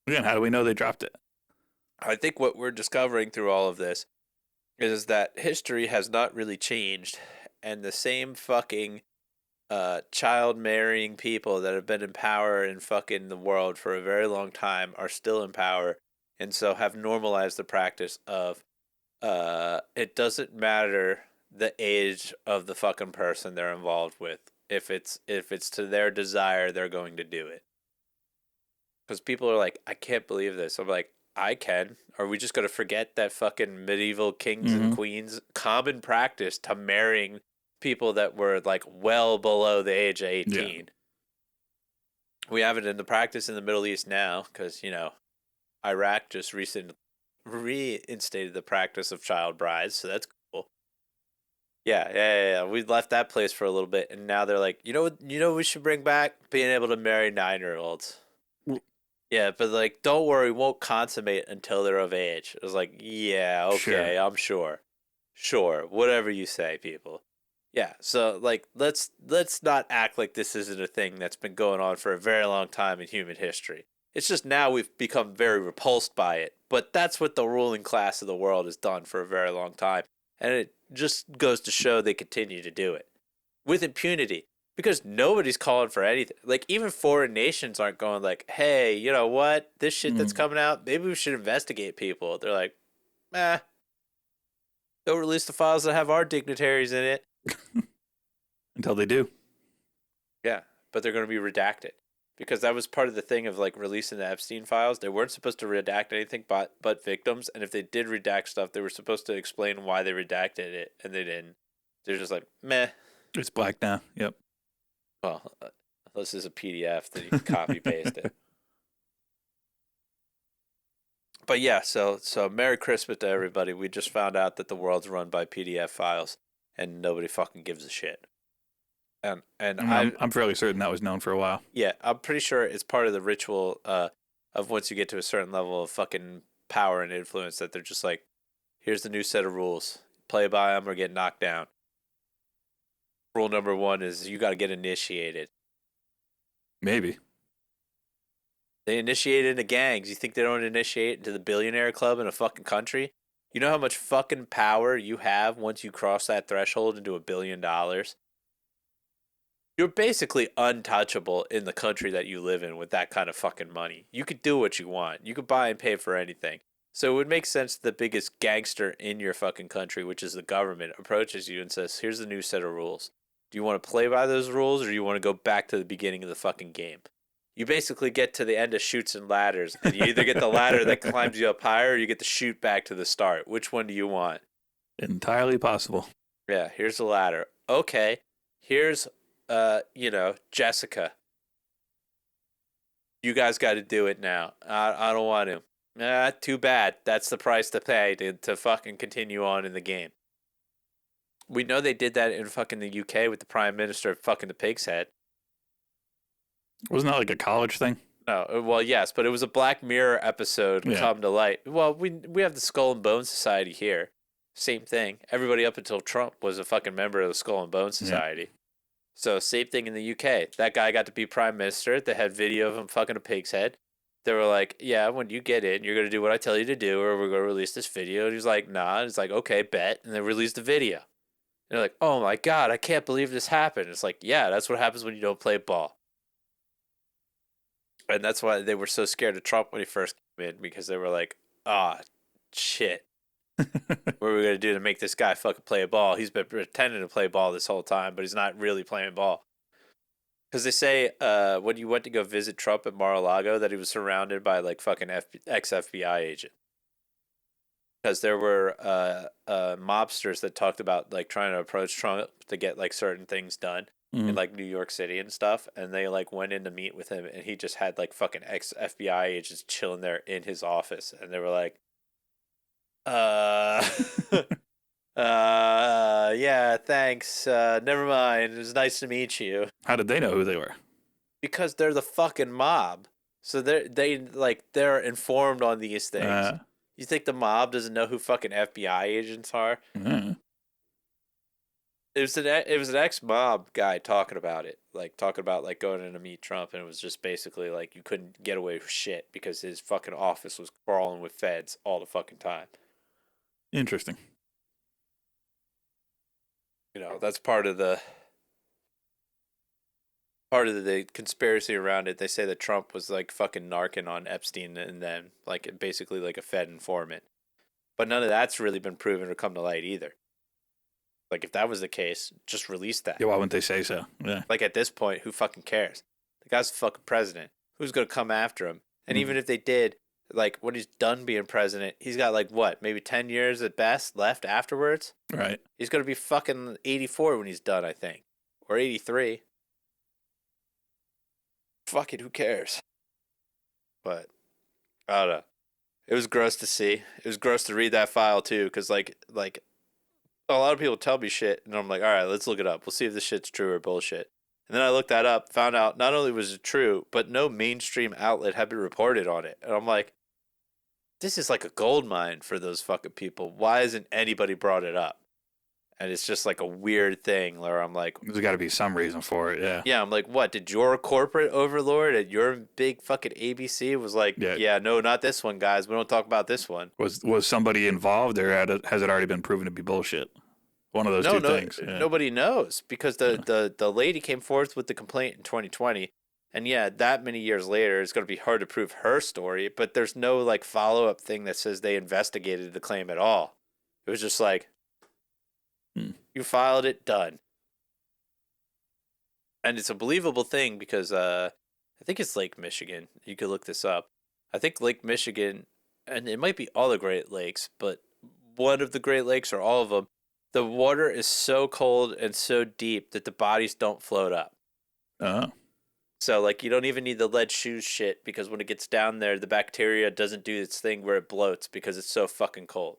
Again, how do we know they dropped it? I think what we're discovering through all of this is that history has not really changed, and the same fucking child marrying people that have been in power in fucking the world for a very long time are still in power, and so have normalized the practice of it doesn't matter the age of the fucking person they're involved with. If it's to their desire, they're going to do it. Because people are like, I can't believe this. I'm like, I can. Are we just going to forget that fucking medieval kings and queens common practice to marrying people that were like well below the age of 18? Yeah. We have it in the practice in the Middle East now because, Iraq just recently reinstated the practice of child brides, so that's cool. Yeah. We left that place for a little bit, and now they're like, what we should bring back? Being able to marry 9-year-olds. Yeah, but like, don't worry, won't consummate until they're of age. I was like, yeah, okay, sure. I'm sure. Sure, whatever you say, people. Yeah, so like, let's not act like this isn't a thing that's been going on for a very long time in human history. It's just now we've become very repulsed by it. But that's what the ruling class of the world has done for a very long time. And it just goes to show they continue to do it with impunity. Because nobody's calling for anything. Like, even foreign nations aren't going like, hey, you know what? This shit that's coming out, maybe we should investigate people. They're like, don't release the files that have our dignitaries in it. Until they do. Yeah, but they're going to be redacted. Because that was part of the thing of, like, releasing the Epstein files. They weren't supposed to redact anything but victims. And if they did redact stuff, they were supposed to explain why they redacted it. And they didn't. They're just like, meh. It's black now. Yep. Well, this is a PDF that you can copy paste it. But yeah, so Merry Christmas to everybody. We just found out that the world's run by PDF files, and nobody fucking gives a shit. And I'm fairly certain that was known for a while. Yeah, I'm pretty sure it's part of the ritual of once you get to a certain level of fucking power and influence that they're just like, here's the new set of rules. Play by them or get knocked down. Rule number 1 is you got to get initiated. Maybe. They initiate into gangs. You think they don't initiate into the billionaire club in a fucking country? You know how much fucking power you have once you cross that threshold into $1 billion? You're basically untouchable in the country that you live in with that kind of fucking money. You could do what you want. You could buy and pay for anything. So it would make sense that the biggest gangster in your fucking country, which is the government, approaches you and says, here's the new set of rules. Do you want to play by those rules or do you want to go back to the beginning of the fucking game? You basically get to the end of Chutes and Ladders, and you either get the ladder that climbs you up higher or you get the chute back to the start. Which one do you want? Entirely possible. Yeah, here's the ladder. Okay, here's, Jessica. You guys got to do it now. I don't want to. Too bad. That's the price to pay to fucking continue on in the game. We know they did that in fucking the UK with the Prime Minister of fucking the Pig's Head. Wasn't that like a college thing? No, well, yes, but it was a Black Mirror episode come to light. Well, we have the Skull and Bone Society here. Same thing. Everybody up until Trump was a fucking member of the Skull and Bone Society. Yeah. So same thing in the UK. That guy got to be Prime Minister. They had video of him fucking a pig's head. They were like, yeah, when you get in, you're going to do what I tell you to do or we're going to release this video. And he's like, nah. And he's like, okay, bet. And they released the video. And they're like, oh my God, I can't believe this happened. It's like, yeah, that's what happens when you don't play ball. And that's why they were so scared of Trump when he first came in, because they were like, shit. What are we going to do to make this guy fucking play a ball? He's been pretending to play ball this whole time, but he's not really playing ball. Because they say when you went to go visit Trump at Mar-a-Lago that he was surrounded by like fucking ex-FBI agents. Because there were mobsters that talked about like trying to approach Trump to get like certain things done. In like New York City and stuff, and they like went in to meet with him, and he just had like fucking ex-FBI agents chilling there in his office, and they were like, yeah, thanks, never mind, it was nice to meet you. How did they know who they were? Because they're the fucking mob, so they're informed on these things. You think the mob doesn't know who fucking FBI agents are? it was an ex-mob guy talking about it, like talking about like going in to meet Trump, and it was just basically like you couldn't get away with shit because his fucking office was crawling with feds all the fucking time. Interesting. You know, that's part of the conspiracy around it. They say that Trump was like fucking narking on Epstein and then like basically like a Fed informant. But none of that's really been proven or come to light either. Like if that was the case, just release that. Yeah, why wouldn't they say so? Yeah. Like at this point, who fucking cares? The guy's the fucking president. Who's gonna come after him? And even if they did, like when he's done being president, he's got like what, maybe 10 years at best left afterwards. Right. He's gonna be fucking 84 when he's done, I think, or 83. Fuck it, who cares? But I don't know. It was gross to see. It was gross to read that file too, because like a lot of people tell me shit, and I'm like, all right, let's look it up. We'll see if this shit's true or bullshit. And then I looked that up, found out not only was it true, but no mainstream outlet had been reported on it. And I'm like, this is like a gold mine for those fucking people. Why hasn't anybody brought it up? And it's just like a weird thing where I'm like, there's got to be some reason for it. Yeah. yeah, I'm like, what? Did your corporate overlord at your big fucking ABC was like, yeah, no, not this one, guys. We don't talk about this one. Was somebody involved, or has it already been proven to be bullshit? One of those two things. Yeah. Nobody knows because the lady came forth with the complaint in 2020. And yeah, that many years later, it's going to be hard to prove her story. But there's no like follow up thing that says they investigated the claim at all. It was just like, you filed it, done. And it's a believable thing because I think it's Lake Michigan. You could look this up. I think Lake Michigan, and it might be all the Great Lakes, but one of the Great Lakes or all of them, the water is so cold and so deep that the bodies don't float up. Oh. So, like, you don't even need the lead shoes shit because when it gets down there, the bacteria doesn't do its thing where it bloats because it's so fucking cold.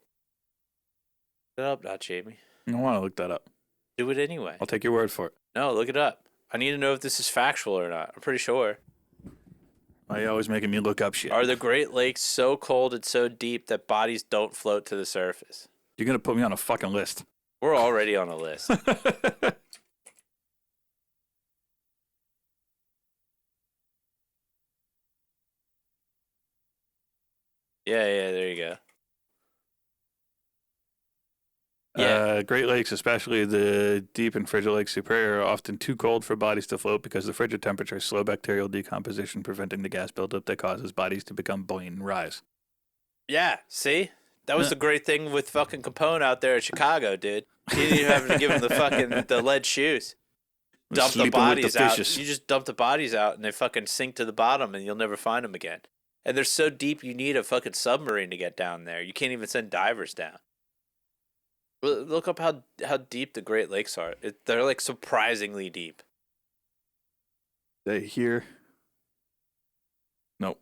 Look it up, not Jamie. I want to look that up. Do it anyway. I'll take your word for it. No, look it up. I need to know if this is factual or not. I'm pretty sure. Why are you always making me look up shit? Are the Great Lakes so cold and so deep that bodies don't float to the surface? You're going to put me on a fucking list. We're already on a list. Yeah, there you go. Yeah. Great Lakes, especially the deep and frigid Lake Superior, are often too cold for bodies to float because the frigid temperatures slow bacterial decomposition, preventing the gas buildup that causes bodies to become buoyant and rise. Yeah, see? That was the great thing with fucking Capone out there in Chicago, dude. You didn't even have to give him the lead shoes. Dump the bodies out. You just dump the bodies out and they fucking sink to the bottom and you'll never find them again. And they're so deep you need a fucking submarine to get down there. You can't even send divers down. Look up how deep the Great Lakes are. They're like surprisingly deep. They here? Nope.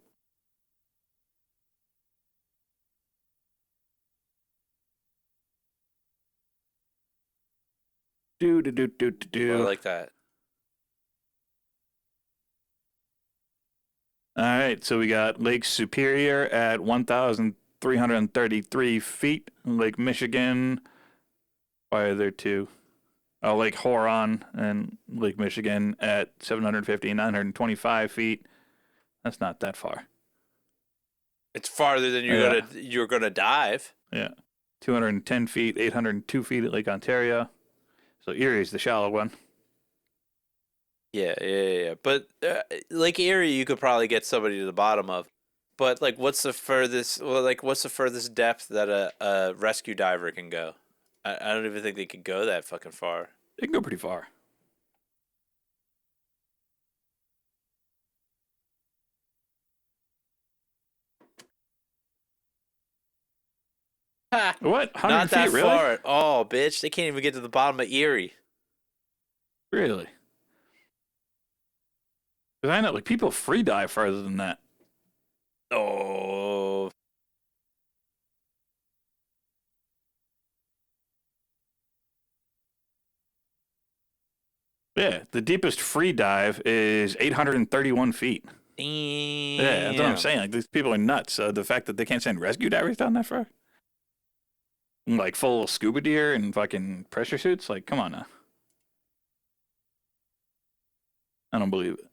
Do. I like that. All right, so we got Lake Superior at 1,333 feet. Lake Michigan. Why are there two? Oh, Lake Huron and Lake Michigan at 750 and 925 feet. That's not that far. It's farther than you're gonna dive. Yeah, 210 feet, 802 feet at Lake Ontario. So Erie's the shallow one. Yeah. But Lake Erie, you could probably get somebody to the bottom of. But like, what's the furthest? Well, like, what's the furthest depth that a rescue diver can go? I don't even think they could go that fucking far. They can go pretty far. Ha! What? 100 Not that feet, really? far at all, bitch. They can't even get to the bottom of Erie. Really? Because I know, like, people free dive farther than that. Oh. Yeah, the deepest free dive is 831 feet. Damn. Yeah, that's what I'm saying. Like, these people are nuts. The fact that they can't send rescue divers down that far? Like, full scuba gear and fucking pressure suits? Like, come on now. I don't believe it.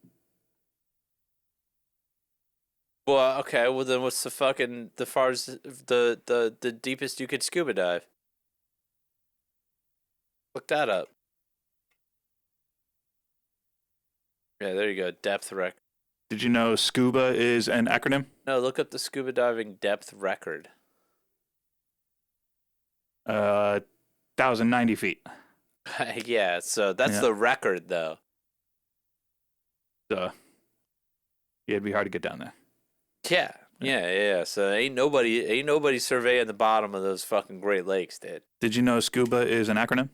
Well, okay. Well, then what's the farthest, the deepest you could scuba dive? Look that up. Yeah, there you go. Depth record. Did you know scuba is an acronym? No, look up the scuba diving depth record. 1,090 feet. Yeah, so that's Yeah. the record, though. So, yeah, it'd be hard to get down there. Yeah. So ain't nobody surveying the bottom of those fucking Great Lakes, dude. Did you know scuba is an acronym?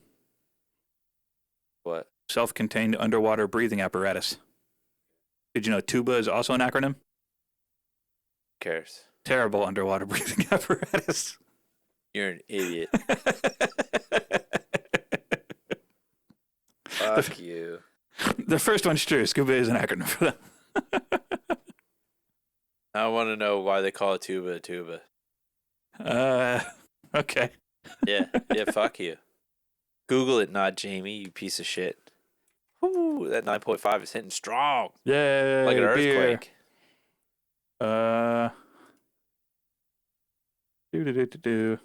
What? Self-contained underwater breathing apparatus. Did you know tuba is also an acronym? Who cares? Terrible underwater breathing apparatus. You're an idiot. Fuck you. The first one's true. Scuba is an acronym for them. I want to know why they call it tuba a tuba. Okay. Yeah, fuck you. Google it, not Jamie, you piece of shit. Whoo, that 9.5 is hitting strong. Yeah. Like an earthquake. Do.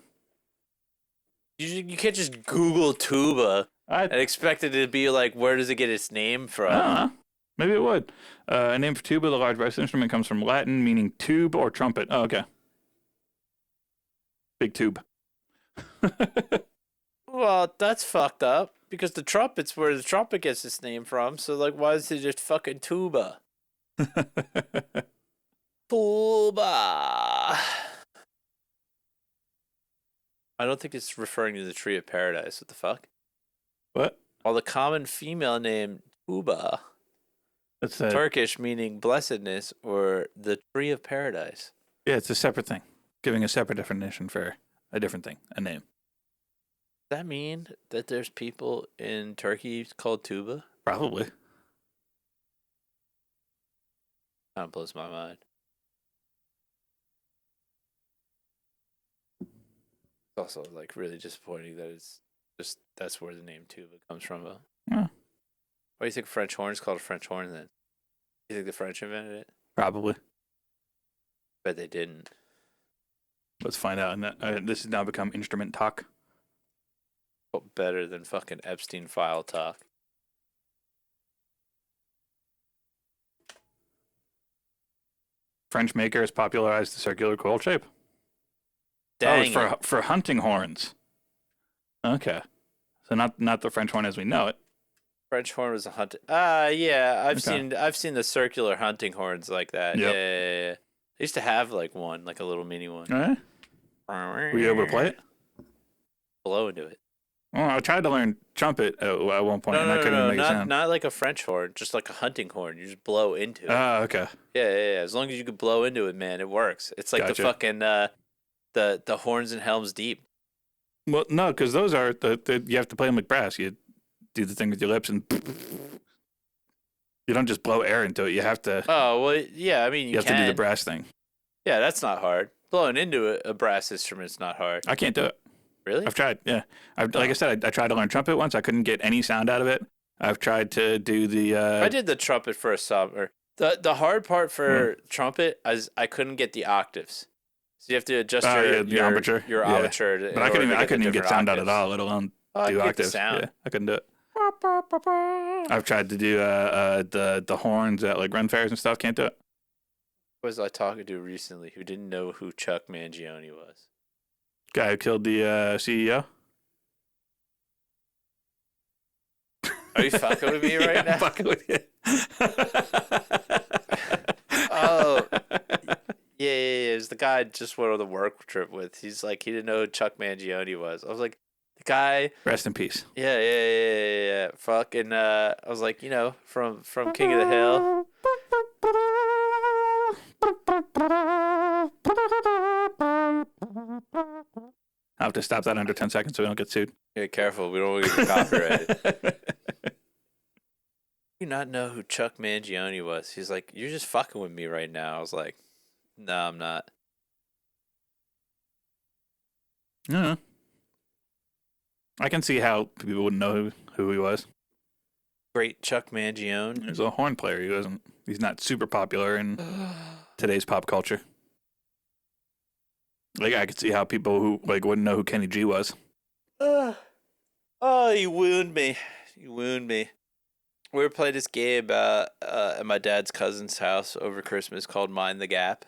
You can't just Google tuba and expect it to be like, where does it get its name from? I don't know. Maybe it would. A name for tuba, the large brass instrument, comes from Latin meaning tube or trumpet. Oh, okay. Big tube. Well, that's fucked up because the trumpet's where the trumpet gets its name from. So, like, why is it just fucking tuba? Tuba. I don't think it's referring to the tree of paradise. What the fuck? What? While the common female name tuba, That's Turkish meaning blessedness or the tree of paradise. Yeah, it's a separate thing. Giving a separate definition for a different thing, a name. Does that mean that there's people in Turkey called tuba? Probably. That blows my mind. It's also like really disappointing that it's just that's where the name tuba comes from. Yeah. Why do you think French horn is called a French horn then? You think the French invented it? Probably. But they didn't. Let's find out. And this has now become instrument talk. What better than fucking Epstein file talk? French maker has popularized the circular coil shape. Dang Oh, it's for hunting horns. Okay. So not the French horn as we know it. French horn was a hunting. Yeah, I've Okay. seen the circular hunting horns like that. Yep. Yeah. I used to have like one, like a little mini one. All right. Were you able to play it? Blow into it. Well, I tried to learn trumpet at one point, and I couldn't even make a sound. Not like a French horn, just like a hunting horn. You just blow into it. Oh, okay. Yeah. As long as you can blow into it, man, it works. It's like Gotcha. the fucking the horns and helms deep. Well, no, because those are you have to play them like brass. You do the thing with your lips, and you don't just blow air into it. You have to. Oh well, yeah. I mean, You have to do the brass thing. Yeah, that's not hard. Blowing into a brass instrument's not hard. I can't do it. Really? I've tried. Yeah, like I said, I tried to learn trumpet once. I couldn't get any sound out of it. I've tried to do the. I did the trumpet for a summer. The hard part for trumpet is I couldn't get the octaves. So you have to adjust your aperture. Your Yeah. aperture. But I couldn't even get sound out octaves. at all, let alone Oh, I do can get the octaves. sound. Yeah, I couldn't do it. I've tried to do the horns at like run fairs and stuff. Can't do it. Who was I talking to recently who didn't know who Chuck Mangione was? Guy who killed the CEO. Are you fucking with me right now? I'm fucking with you. Oh, yeah. It was the guy I just went on the work trip with. He's like, he didn't know who Chuck Mangione was. I was like, the guy. Rest in peace. Yeah. Fucking. I was like, from King of the Hill. I'll have to stop that under 10 seconds so we don't get sued. Yeah, careful. We don't want to get copyrighted. You not know who Chuck Mangione was? He's like, you're just fucking with me right now. I was like, no, I'm not. Yeah. I can see how people wouldn't know who he was. Great Chuck Mangione. He's a horn player. He's not super popular in today's pop culture. Like, I could see how people who like wouldn't know who Kenny G was. Oh, you wound me. You wound me. We were playing this game at my dad's cousin's house over Christmas called Mind the Gap.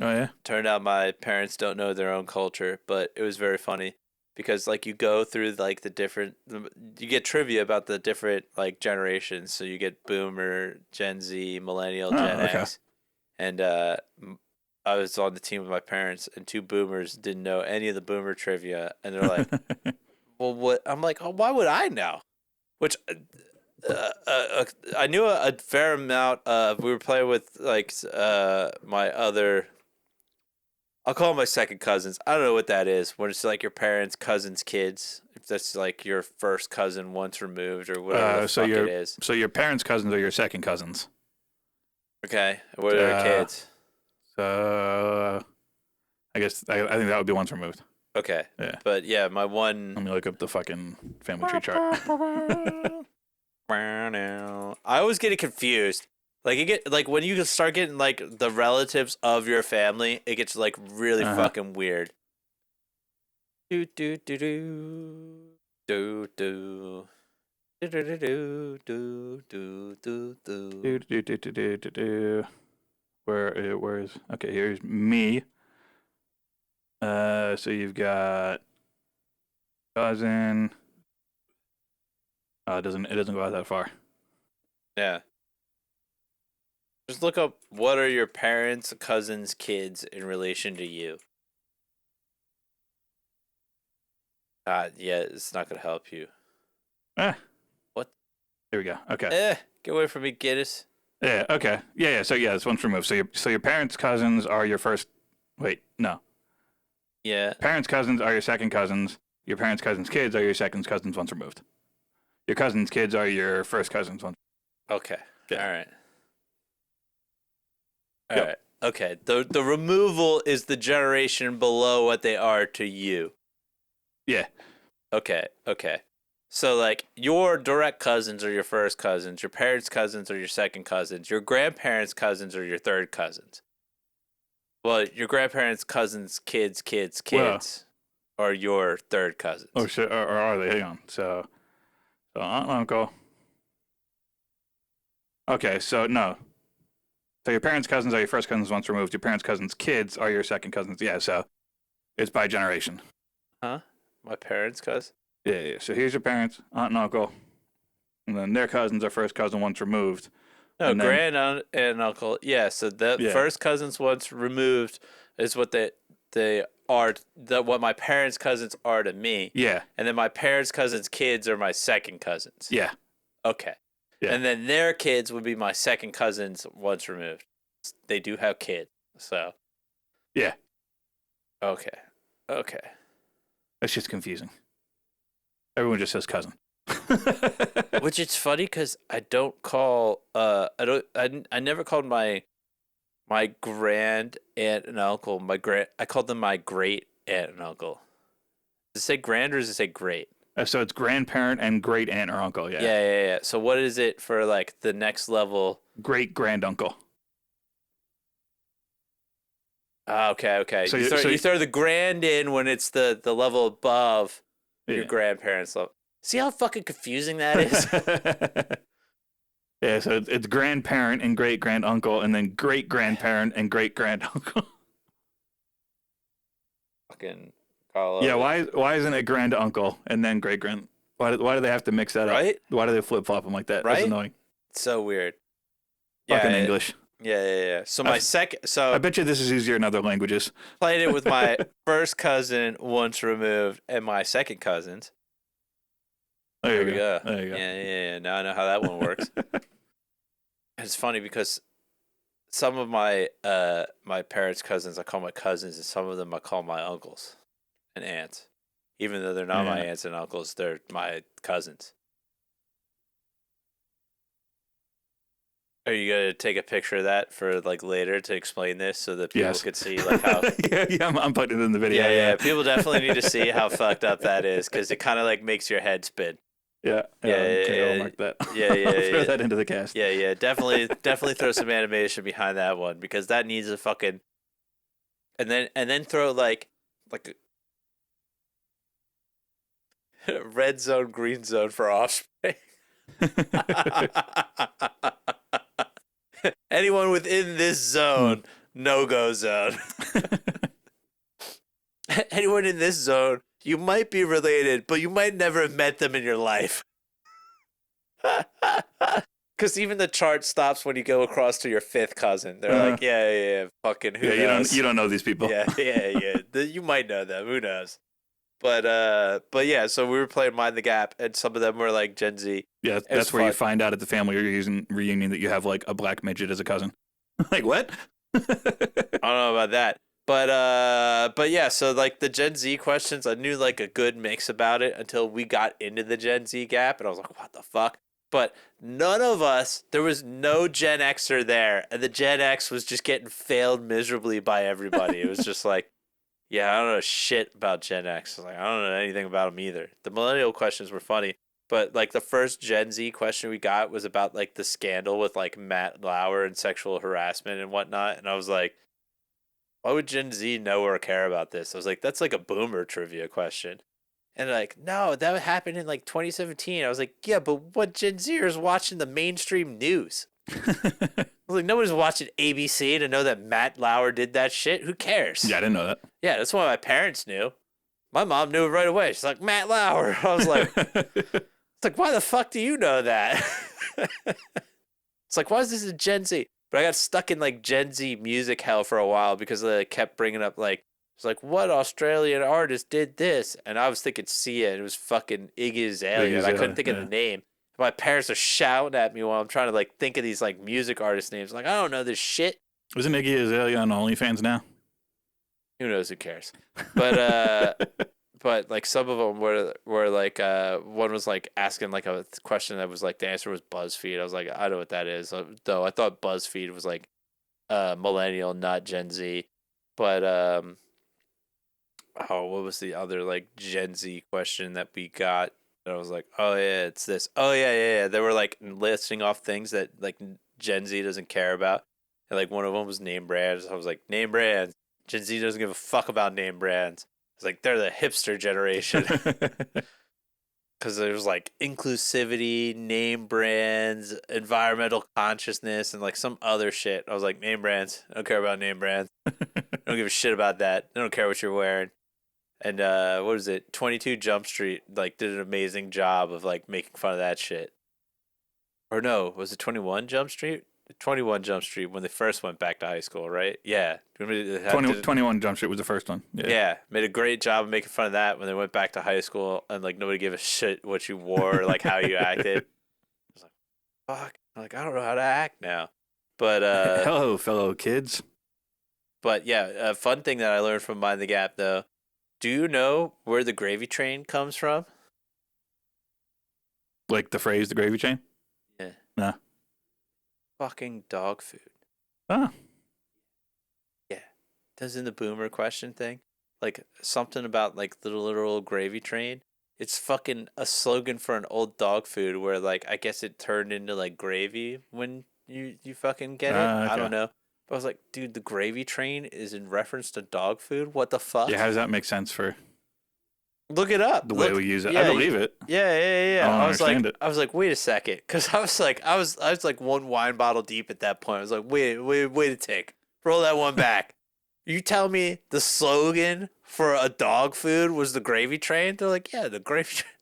Oh yeah. Turned out my parents don't know their own culture, but it was very funny because like you go through like you get trivia about the different like generations. So you get Boomer, Gen Z, Millennial, Gen X, and I was on the team with my parents, and two Boomers didn't know any of the Boomer trivia, and they're like, "Well, what?" I'm like, "Oh, why would I know?" Which I knew a fair amount of. We were playing with like my other. I'll call them my second cousins. I don't know what that is. When it's like your parents' cousins' kids. If that's like your first cousin once removed or whatever the fuck it is. So your parents' cousins are your second cousins. Okay. What are their kids? I guess I think that would be once removed. Okay. Yeah. But yeah, my one. Let me look up the fucking family tree chart. I always get it confused. Like when you start getting like the relatives of your family, it gets like really fucking weird. Do do do do do do do do do do do do. Where is okay? Here's me. So you've got cousin. It doesn't go out that far. Yeah. Just look up what are your parents, cousins, kids in relation to you. Yeah, it's not gonna help you. What? There we go. Okay. Get away from me, Giddis. Yeah. Okay. Yeah. So yeah, this one's removed. So your parents' cousins are your first. Wait, no. Yeah. Parents' cousins are your second cousins. Your parents' cousins' kids are your second cousins once removed. Your cousins' kids are your first cousins once. Okay. Yeah. All right. All right. Okay. The removal is the generation below what they are to you. Yeah. Okay. So like your direct cousins are your first cousins, your parents' cousins are your second cousins, your grandparents' cousins are your third cousins. Well, your grandparents' cousins, kids are your third cousins. Oh shit! Or are they? Hang on. So aunt and uncle. Okay. So no. So your parents' cousins are your first cousins once removed. Your parents' cousins' kids are your second cousins. Yeah, so it's by generation. Huh? My parents' cousins? Yeah. So here's your parents, aunt and uncle, and then their cousins are first cousin once removed. No, and grand aunt and uncle. Yeah, so the first cousins once removed is what they are. What my parents' cousins are to me. Yeah. And then my parents' cousins' kids are my second cousins. Yeah. Okay. Yeah. And then their kids would be my second cousins once removed. They do have kids, so. Yeah. Okay. That's just confusing. Everyone just says cousin. Which it's funny because I don't call I never called my grand aunt and uncle I called them my great aunt and uncle. Does it say grand or does it say great? So it's grandparent and great aunt or uncle, yeah. Yeah. So what is it for like the next level? Great granduncle. Okay. So you throw the grand in when it's the level above your grandparents' level. See how fucking confusing that is? Yeah, so it's grandparent and great granduncle, and then great grandparent and great granduncle. Fucking Carlo. Yeah, why isn't it granduncle and then great grand? Why do they have to mix that up? Why do they flip flop them like that? Right? That's annoying. It's so weird. Fucking English. Yeah. So I bet you this is easier in other languages. Played it with my first cousin once removed and my second cousins. There you go. Yeah. Now I know how that one works. It's funny because some of my my parents' cousins I call my cousins, and some of them I call my uncles and aunts, even though they're not my aunts and uncles. They're my cousins. Are you gonna take a picture of that for like later to explain this so that people could see like how? yeah, I'm putting it in the video. Yeah. People definitely need to see how fucked up that is because it kind of like makes your head spin. Yeah. Yeah, Okay, yeah, I'll mark that. yeah, yeah, I'll throw yeah. that into the cast. Yeah. Definitely throw some animation behind that one because that needs a fucking and then throw like a red zone, green zone for offspring. Anyone within this Hmm. zone, no go zone. Anyone in this zone, you might be related, but you might never have met them in your life. Because even the chart stops when you go across to your fifth cousin. They're Uh, like, yeah, fucking who yeah, knows? you don't know these people. Yeah. You might know them. Who knows? But yeah. So we were playing Mind the Gap, and some of them were like Gen Z. Yeah, It was that's where you fun. find out at the family reunion that you have like a black midget as a cousin. Like what? I don't know about that. But yeah, so like the Gen Z questions, I knew like a good mix about it until we got into the Gen Z gap, and I was like, what the fuck? But none of us, there was no Gen Xer there, and the Gen X was just getting failed miserably by everybody. It was just like, yeah, I don't know shit about Gen X. I was like, I don't know anything about them either. The millennial questions were funny, but like the first Gen Z question we got was about like the scandal with like Matt Lauer and sexual harassment and whatnot, and I was like, why would Gen Z know or care about this? I was like, that's like a boomer trivia question. And they're like, no, that happened in like 2017. I was like, yeah, but what Gen Zers watching the mainstream news? I was like, nobody's watching ABC to know that Matt Lauer did that shit. Who cares? Yeah, I didn't know Yeah, that's what my parents knew. My mom knew it right away. She's like, Matt Lauer. I was like, that. it's like, why the fuck do you know that? It's like, why is this a Gen Z? But I got stuck in like Gen Z music hell for a while because they kept bringing up like, it's like, what Australian artist did this? And I was thinking Sia, and it was fucking Iggy Azalea. And I couldn't think of the name. My parents are shouting at me while I'm trying to like think of these like music artist names. Like, I don't know this shit. Isn't Iggy Azalea on OnlyFans now? Who knows? Who cares? But like some of them were like one was like asking like a question that was like the answer was BuzzFeed. I was like, I know what that is. Though I thought BuzzFeed was like millennial, not Gen Z. But oh, what was the other like Gen Z question that we got? And I was like, oh yeah, it's this. Oh yeah. They were like listing off things that like Gen Z doesn't care about. And like one of them was name brands. I was like, name brands. Gen Z doesn't give a fuck about name brands. It's like they're the hipster generation. Because there was like inclusivity, name brands, environmental consciousness, and like some other shit. I was like, name brands. I don't care about name brands. I don't give a shit about that. I don't care what you're wearing. And what is it? 22 Jump Street like did an amazing job of like making fun of that shit. Or no, was it 21 Jump Street? 21 Jump Street when they first went back to high school, right? Yeah. 21 Jump Street was the first one. Yeah, made a great job of making fun of that when they went back to high school and like nobody gave a shit what you wore or like how you acted. I was like, fuck. I'm like, I don't know how to act now. But Hello, fellow kids. but yeah, a fun thing that I learned from Mind the Gap though. Do you know where the gravy train comes from? Like the phrase, the gravy train? Yeah. Nah. Fucking dog food. Oh. Yeah. Doesn't the boomer question thing? Like something about like the literal gravy train. It's fucking a slogan for an old dog food where like I guess it turned into like gravy when you fucking get it. I Okay. don't know. But I was like, dude, the gravy train is in reference to dog food? What the fuck? Yeah, how does that make sense for Look it up. the way we use it? Yeah, I believe it. Yeah. I don't I was like, understand it. I was like, wait a second, because I was like one wine bottle deep at that point. I was like, wait a tick, roll that one back. You tell me the slogan for a dog food was the gravy train? They're like, yeah, the gravy train.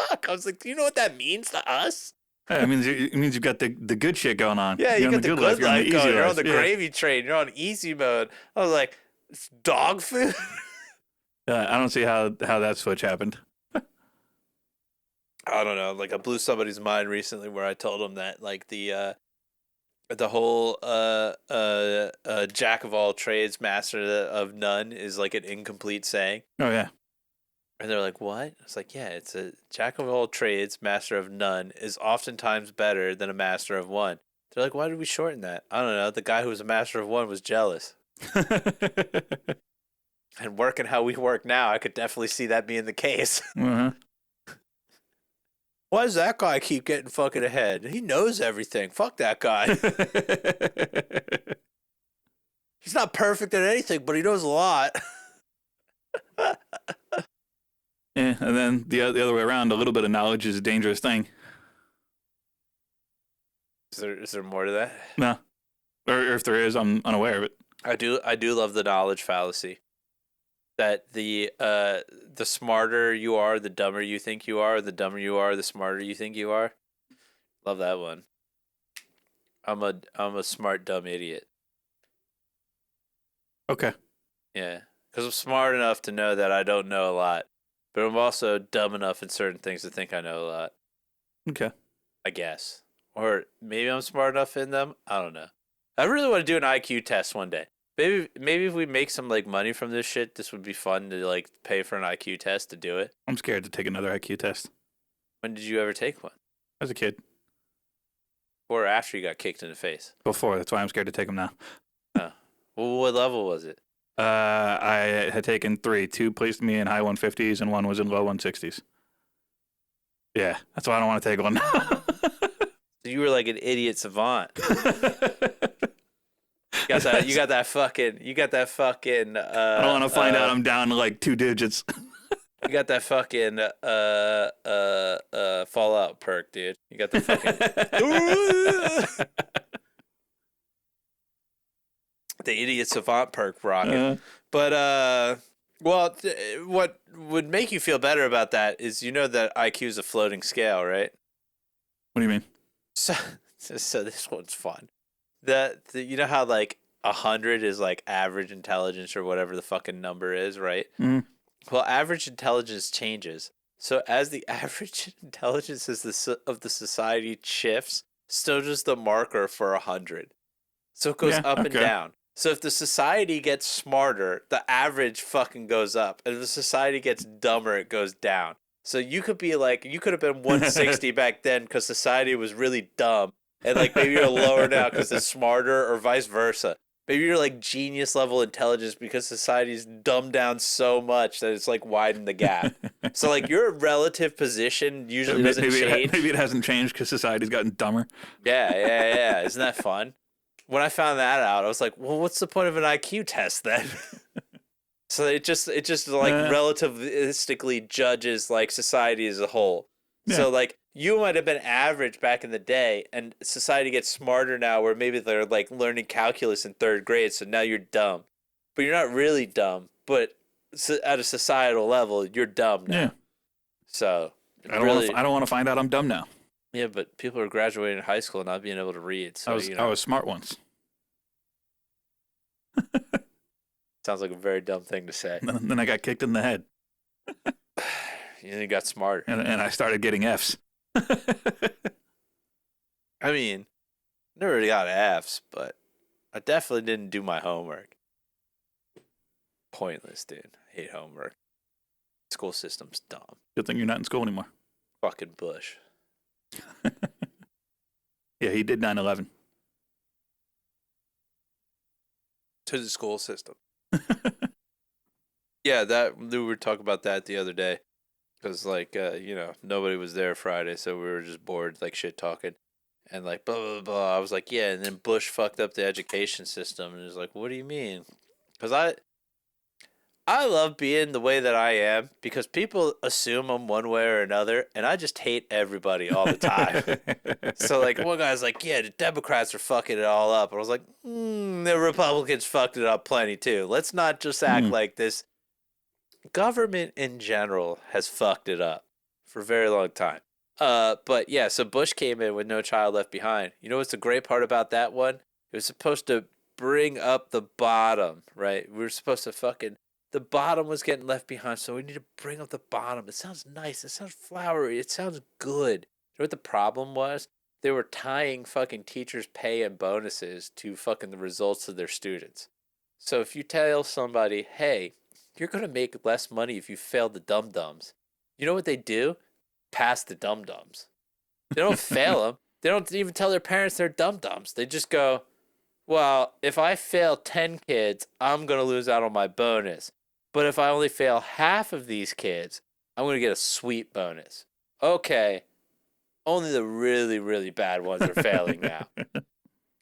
Fuck. I was like, do you know what that means to us? Yeah, it means you've got the good shit going on. Yeah, You're you on got the good good you're on life the going. easy You're life. on the Yeah. gravy train. You're on easy mode. I was like, it's dog food. I don't see how that switch happened. I don't know. Like I blew somebody's mind recently where I told them that like the whole jack of all trades, master of none is like an incomplete saying. Oh yeah. And they're like, what? It's like, yeah, it's a jack of all trades, master of none is oftentimes better than a master of one. They're like, why did we shorten that? I don't know. The guy who was a master of one was jealous. And working how we work now, I could definitely see that being the case. Uh-huh. Why does that guy keep getting fucking ahead? He knows everything. Fuck that guy. He's not perfect at anything, but he knows a lot. Yeah, and then the other way around, a little bit of knowledge is a dangerous thing. Is there more to that? No, or if there is, I'm unaware of it. I do love the knowledge fallacy. That the smarter you are, the dumber you think you are. The dumber you are, the smarter you think you are. Love that one. I'm a smart dumb idiot. Okay. Yeah, because I'm smart enough to know that I don't know a lot, but I'm also dumb enough in certain things to think I know a lot. Okay. I guess, or maybe I'm smart enough in them. I don't know. I really want to do an IQ test one day. Maybe if we make some like money from this shit, this would be fun to like pay for an IQ test to do it. I'm scared to take another IQ test. When did you ever take one? As a kid. Or after you got kicked in the face? Before. That's why I'm scared to take them now. Oh. Well, what level was it? I had taken 3. 2 placed me in high 150s and 1 was in low 160s. Yeah, that's why I don't want to take one. So you were like an idiot savant. You got that fucking. I don't want to find out I'm down to like 2 digits. You got that fucking Fallout perk, dude. You got the fucking the idiot savant perk rocking. But well, what would make you feel better about that is that IQ is a floating scale, right? What do you mean? So this one's fun. The you know how like 100 is like average intelligence or whatever the fucking number is, right? Mm. Well, average intelligence changes. So as the average intelligence of the society shifts, so does the marker for 100. So it goes up and down. So if the society gets smarter, the average fucking goes up. And if the society gets dumber, it goes down. So you could have been 160 back then because society was really dumb. And like maybe you're lower now because it's smarter or vice versa. Maybe you're like genius level intelligence because society's dumbed down so much that it's like widened the gap. So like your relative position usually doesn't change. Maybe it hasn't changed because society's gotten dumber. Yeah. Isn't that fun? When I found that out, I was like, well, what's the point of an IQ test then? So it just like relativistically judges like society as a whole. Yeah. So like you might have been average back in the day, and society gets smarter now where maybe they're like learning calculus in 3rd grade, so now you're dumb. But you're not really dumb, but at a societal level, you're dumb now. Yeah. So I don't want to find out I'm dumb now. Yeah, but people are graduating high school and not being able to read. So I was smart once. Sounds like a very dumb thing to say. Then I got kicked in the head. You got smarter. And I started getting Fs. I mean, never really got Fs, but I definitely didn't do my homework. Pointless, dude. I hate homework. School system's dumb. Good thing you're not in school anymore. Fucking Bush. Yeah, he did 9/11. To the school system. Yeah, we were talking about that the other day. Because, like, nobody was there Friday, so we were just bored, like, shit talking. And, like, blah, blah, blah. I was like, yeah, and then Bush fucked up the education system. And he was like, what do you mean? Because I love being the way that I am because people assume I'm one way or another, and I just hate everybody all the time. So, like, one guy's like, yeah, the Democrats are fucking it all up. And I was like, the Republicans fucked it up plenty, too. Let's not just act like this. Government in general has fucked it up for a very long time. But yeah, so Bush came in with No Child Left Behind. You know what's the great part about that one? It was supposed to bring up the bottom, right? We were supposed to the bottom was getting left behind, so we need to bring up the bottom. It sounds nice. It sounds flowery. It sounds good. You know what the problem was? They were tying fucking teachers' pay and bonuses to fucking the results of their students. So if you tell somebody, hey, you're going to make less money if you fail the dum-dums. You know what they do? Pass the dum-dums. They don't fail them. They don't even tell their parents they're dum-dums. They just go, well, if I fail 10 kids, I'm going to lose out on my bonus. But if I only fail half of these kids, I'm going to get a sweet bonus. Okay, Only the really, really bad ones are failing now.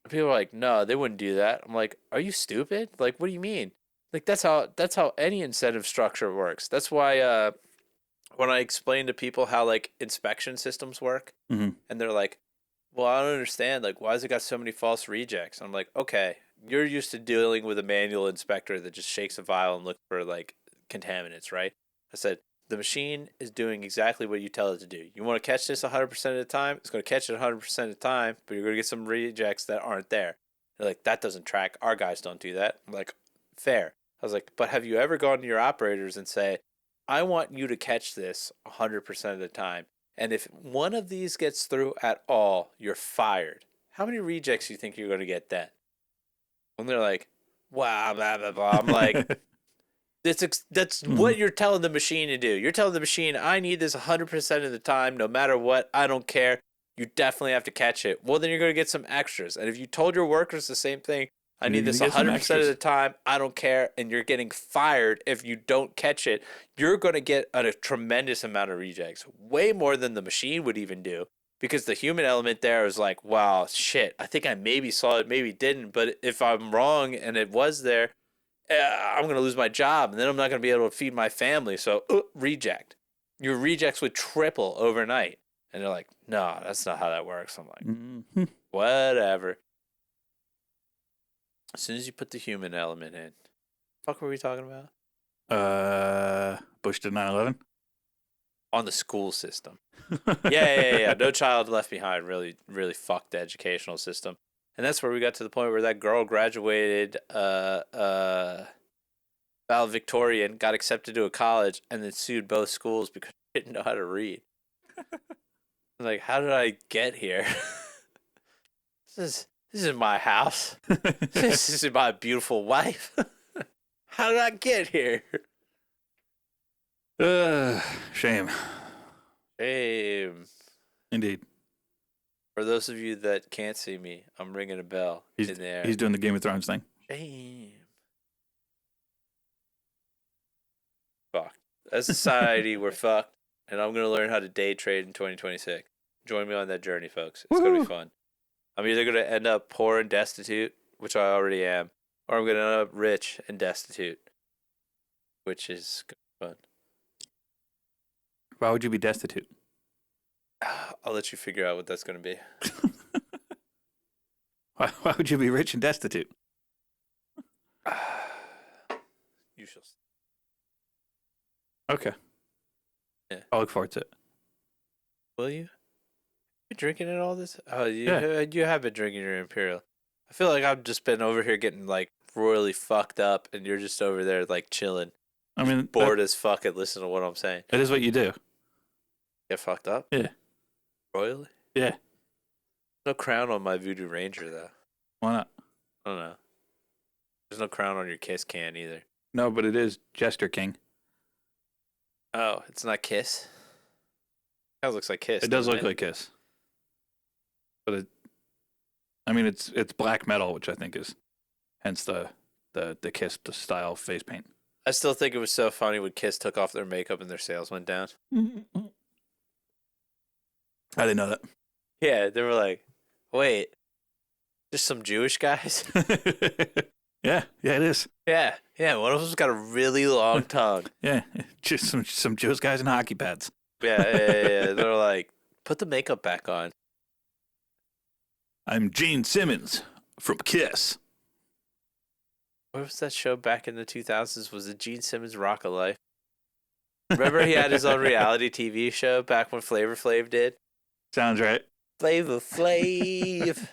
People are like, no, they wouldn't do that. I'm like, are you stupid? Like, what do you mean? Like, that's how any incentive structure works. That's why when I explain to people how like inspection systems work, Mm-hmm. and they're like, well, I don't understand. Like, why has it got so many false rejects? I'm like, okay, you're used to dealing with a manual inspector that just shakes a vial and looks for like contaminants, right? I said, the machine is doing exactly what you tell it to do. You want to catch this 100% of the time? It's going to catch it 100% of the time, but you're going to get some rejects that aren't there. They're like, that doesn't track. Our guys don't do that. I'm like, fair. I was like, but have you ever gone to your operators and say, I want you to catch this 100% of the time? And if one of these gets through at all, you're fired. How many rejects do you think you're going to get then? And they're like, wow, blah, blah, blah. I'm like, that's what you're telling the machine to do. You're telling the machine, I need this 100% of the time, no matter what. I don't care. You definitely have to catch it. Well, then you're going to get some extras. And if you told your workers the same thing, I need this 100% of the time, I don't care, and you're getting fired if you don't catch it, you're going to get a tremendous amount of rejects, way more than the machine would even do, because the human element there is like, wow, shit, I think I maybe saw it, maybe didn't, but if I'm wrong and it was there, I'm going to lose my job, and then I'm not going to be able to feed my family, so reject. Your rejects would triple overnight. And they're like, no, that's not how that works. I'm like, whatever. As soon as you put the human element in, fuck were we talking about? Bush did 9/11. On the school system. Yeah. No Child Left Behind really, really fucked the educational system. And that's where we got to the point where that girl graduated valedictorian, got accepted to a college, and then sued both schools because she didn't know how to read. Like, how did I get here? This is my house. This is my beautiful wife. How did I get here? Shame. Shame. Indeed. For those of you that can't see me, I'm ringing a bell in there. He's doing the Game of Thrones thing. Shame. Fuck. As a society, we're fucked, and I'm going to learn how to day trade in 2026. Join me on that journey, folks. It's going to be fun. I'm either going to end up poor and destitute, which I already am, or I'm going to end up rich and destitute, which is fun. Why would you be destitute? I'll let you figure out what that's going to be. Why would you be rich and destitute? You shall see. Okay. Yeah. I'll look forward to it. Will you? You drinking it all this? Oh, Yeah. You have been drinking your Imperial. I feel like I've just been over here getting like royally fucked up, and you're just over there like chilling. I mean, Bored as fuck and listen to what I'm saying. It is what you do. Get fucked up? Yeah. Royally? Yeah. No crown on my Voodoo Ranger though. Why not? I don't know. There's no crown on your Kiss can either. No, but it is Jester King. Oh, it's not Kiss? Kind of looks like Kiss. It does look like Kiss. But it's black metal, which I think is hence the Kiss style face paint. I still think it was so funny when Kiss took off their makeup and their sales went down. I didn't know that. Yeah, they were like, wait, just some Jewish guys? Yeah, it is. Yeah, one of them's got a really long tongue. Yeah, just some Jewish guys in hockey pads. Yeah. They're like, put the makeup back on. I'm Gene Simmons from Kiss. What was that show back in the 2000s? Was it Gene Simmons' Rock of Life? Remember he had his own reality TV show back when Flavor Flav did? Sounds right. Flavor Flav.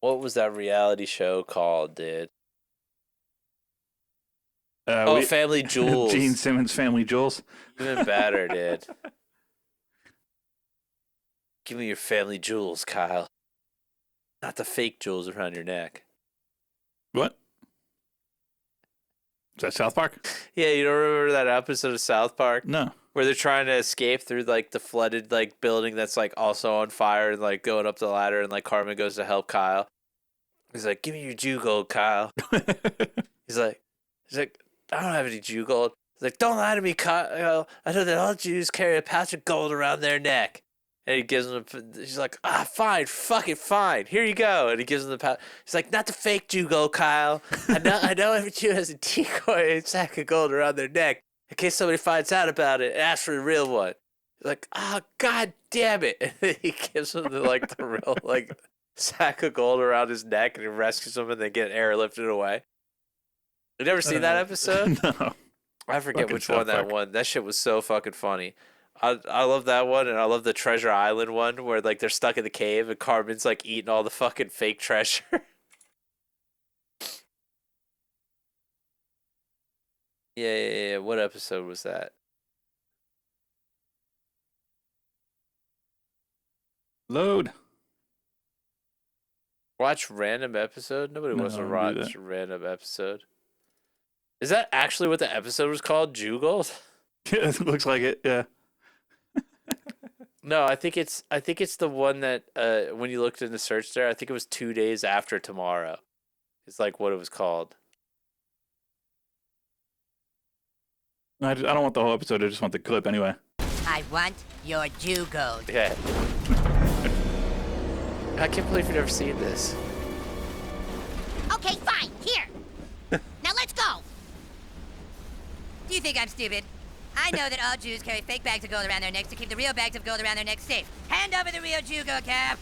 What was that reality show called, dude? Family Jewels. Gene Simmons' Family Jewels. Even better, dude. Give me your family jewels, Kyle. Not the fake jewels around your neck. What? Is that South Park? Yeah, you don't remember that episode of South Park? No. Where they're trying to escape through like the flooded like building that's like also on fire and like going up the ladder, and like Carmen goes to help Kyle. He's like, "Give me your Jew gold, Kyle." He's like, I don't have any Jew gold. He's like, don't lie to me, Kyle. I know that all Jews carry a pouch of gold around their neck. And he gives him, he's like, fine, fuck it, fine. Here you go. And he gives him the pouch. He's like, not the fake Jew gold, Kyle. I know every Jew has a decoy sack of gold around their neck in case somebody finds out about it and asks for the real one. He's like, god damn it. And then he gives him the real, sack of gold around his neck and he rescues him and they get airlifted away. You never seen that episode? No. I forget Fucking which one that one. That shit was so fucking funny. I love that one, and I love the Treasure Island one where they're stuck in the cave and Carmen's eating all the fucking fake treasure. Yeah. What episode was that? Load. Watch random episode? Nobody wants to watch a random episode. Is that actually what the episode was called? Jew Gold? Yeah, it looks like it. Yeah. No, I think it's the one that when you looked in the search there, I think it was 2 days after tomorrow. It's what it was called. I don't want the whole episode. I just want the clip anyway. I want your Jew gold. Yeah. I can't believe you've never seen this. Okay, fine. Here. Now let's go. Do you think I'm stupid? I know that all Jews carry fake bags of gold around their necks to keep the real bags of gold around their necks safe. Hand over the real Jew gold, Cap.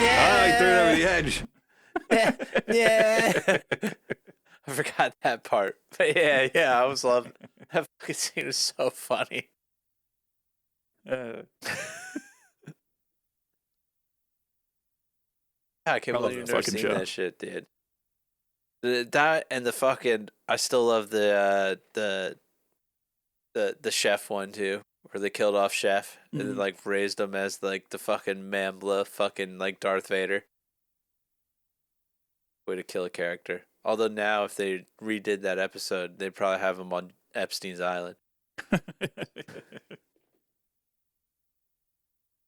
Ah, he threw it over the edge. Yeah. I forgot that part. But yeah, I was loving that fucking scene was so funny. I can't believe you've never seen that shit, dude. That and the fucking I still love the chef one too, where they killed off Chef and then raised him as the fucking Mambla fucking Darth Vader. Way to kill a character. Although now if they redid that episode, they'd probably have him on Epstein's Island.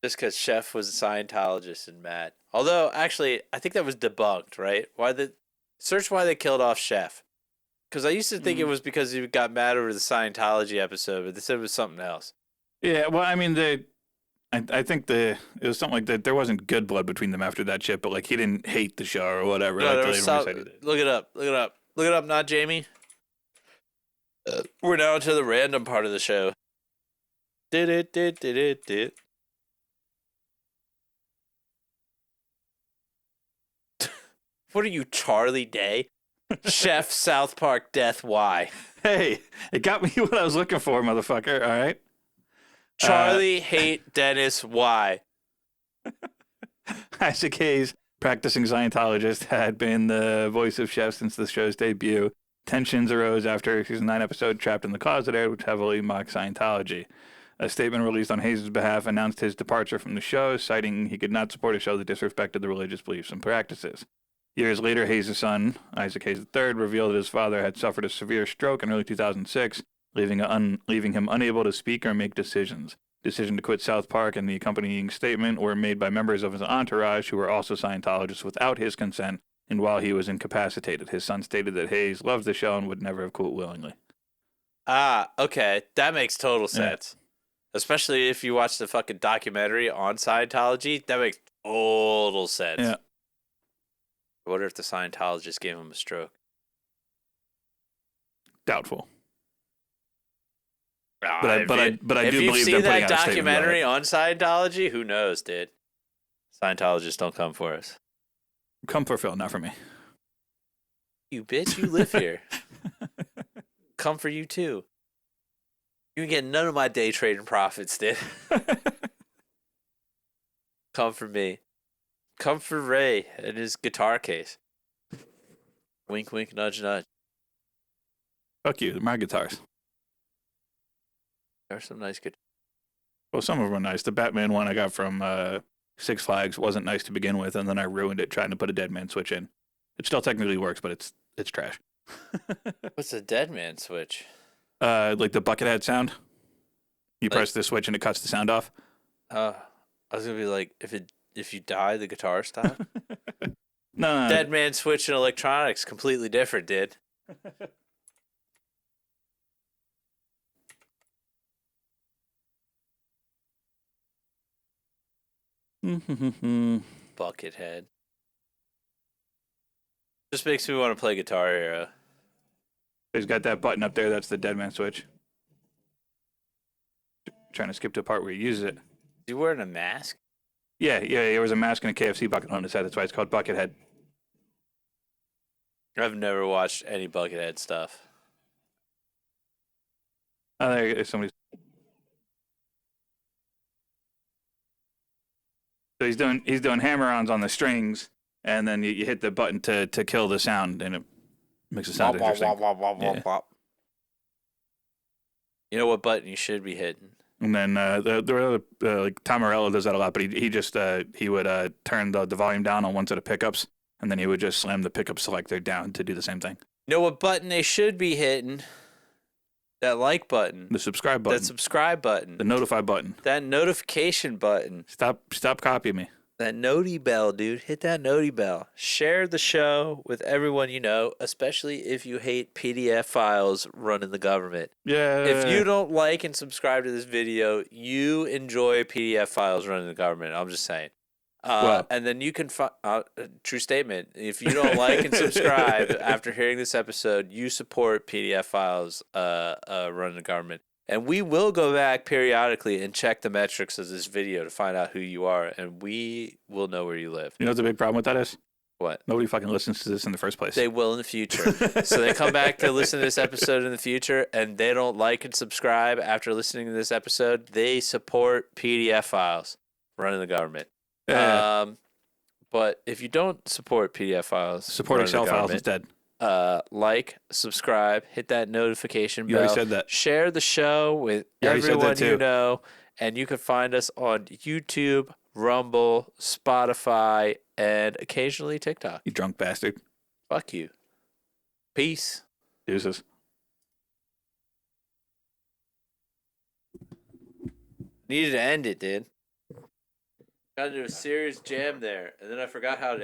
Just because Chef was a Scientologist and mad. Although, actually, I think that was debunked, right? Why they killed off Chef. Because I used to think it was because he got mad over the Scientology episode, but they said it was something else. Yeah, well, I mean, I think it was something like that. There wasn't good blood between them after that shit, but he didn't hate the show or whatever. No, look it up, not Jamie. We're now to the random part of the show. Did. What are you, Charlie Day? Chef South Park Death Why? Hey, it got me what I was looking for, motherfucker. All right. Charlie hate Dennis Why? Isaac Hayes, practicing Scientologist, had been the voice of Chef since the show's debut. Tensions arose after a season 9 episode Trapped in the Closet aired, which heavily mocked Scientology. A statement released on Hayes' behalf announced his departure from the show, citing he could not support a show that disrespected the religious beliefs and practices. Years later, Hayes' son, Isaac Hayes III, revealed that his father had suffered a severe stroke in early 2006, leaving him unable to speak or make decisions. Decision to quit South Park and the accompanying statement were made by members of his entourage who were also Scientologists without his consent, and while he was incapacitated. His son stated that Hayes loves the show and would never have quit willingly. Ah, okay. That makes total sense. Yeah. Especially if you watch the fucking documentary on Scientology, that makes total sense. Yeah. I wonder if the Scientologist gave him a stroke. Doubtful. But I do believe they're putting out a statement. If you've seen that documentary on Scientology, who knows, dude? Scientologists don't come for us. Come for Phil, not for me. You bitch, you live here. Come for you too. You can get none of my day trading profits, dude. Come for me. Come for Ray and his guitar case. Wink, wink, nudge, nudge. Fuck you. They're my guitars. There are some nice guitars. Well, some of them are nice. The Batman one I got from Six Flags wasn't nice to begin with, and then I ruined it trying to put a Dead Man switch in. It still technically works, but it's trash. What's a Dead Man switch? Like the bucket head sound. You press the switch and it cuts the sound off. I was gonna be like, if you die, the guitar stops. No. Dead Man Switch and electronics completely different, dude. Buckethead. Just makes me want to play Guitar Hero. He's got that button up there. That's the Dead Man Switch. Trying to skip to a part where he uses it. Is he wearing a mask? Yeah. There was a mask and a KFC bucket on his head. That's why it's called Buckethead. I've never watched any Buckethead stuff. Oh, there's somebody. So he's doing hammer-ons on the strings, and then you hit the button to kill the sound, and it makes it sound interesting. Yeah. You know what button you should be hitting? And then the like Tom Morello does that a lot, but he just he would turn the volume down on one set of pickups, and then he would just slam the pickup selector down to do the same thing. You know what button they should be hitting? That like button. The subscribe button. That subscribe button. The notify button. That notification button. Stop copying me. That noti bell, dude. Hit that noti bell. Share the show with everyone you know, especially if you hate PDF files running the government. Yeah. If you don't like and subscribe to this video, you enjoy PDF files running the government. I'm just saying. And then you can find true statement. If you don't like and subscribe after hearing this episode, you support PDF files running the government. And we will go back periodically and check the metrics of this video to find out who you are, and we will know where you live. You know what the big problem with that is? What? Nobody fucking listens to this in the first place. They will in the future. So they come back to listen to this episode in the future, and they don't like and subscribe after listening to this episode. They support PDF files running the government. But if you don't support PDF files, support Excel files instead. Like, subscribe, hit that notification bell. You already said that. Share the show with everyone you know, and you can find us on YouTube, Rumble, Spotify, and occasionally TikTok. You drunk bastard. Fuck you. Peace. Deuces. Needed to end it, dude. Got into a serious jam there, and then I forgot how to end.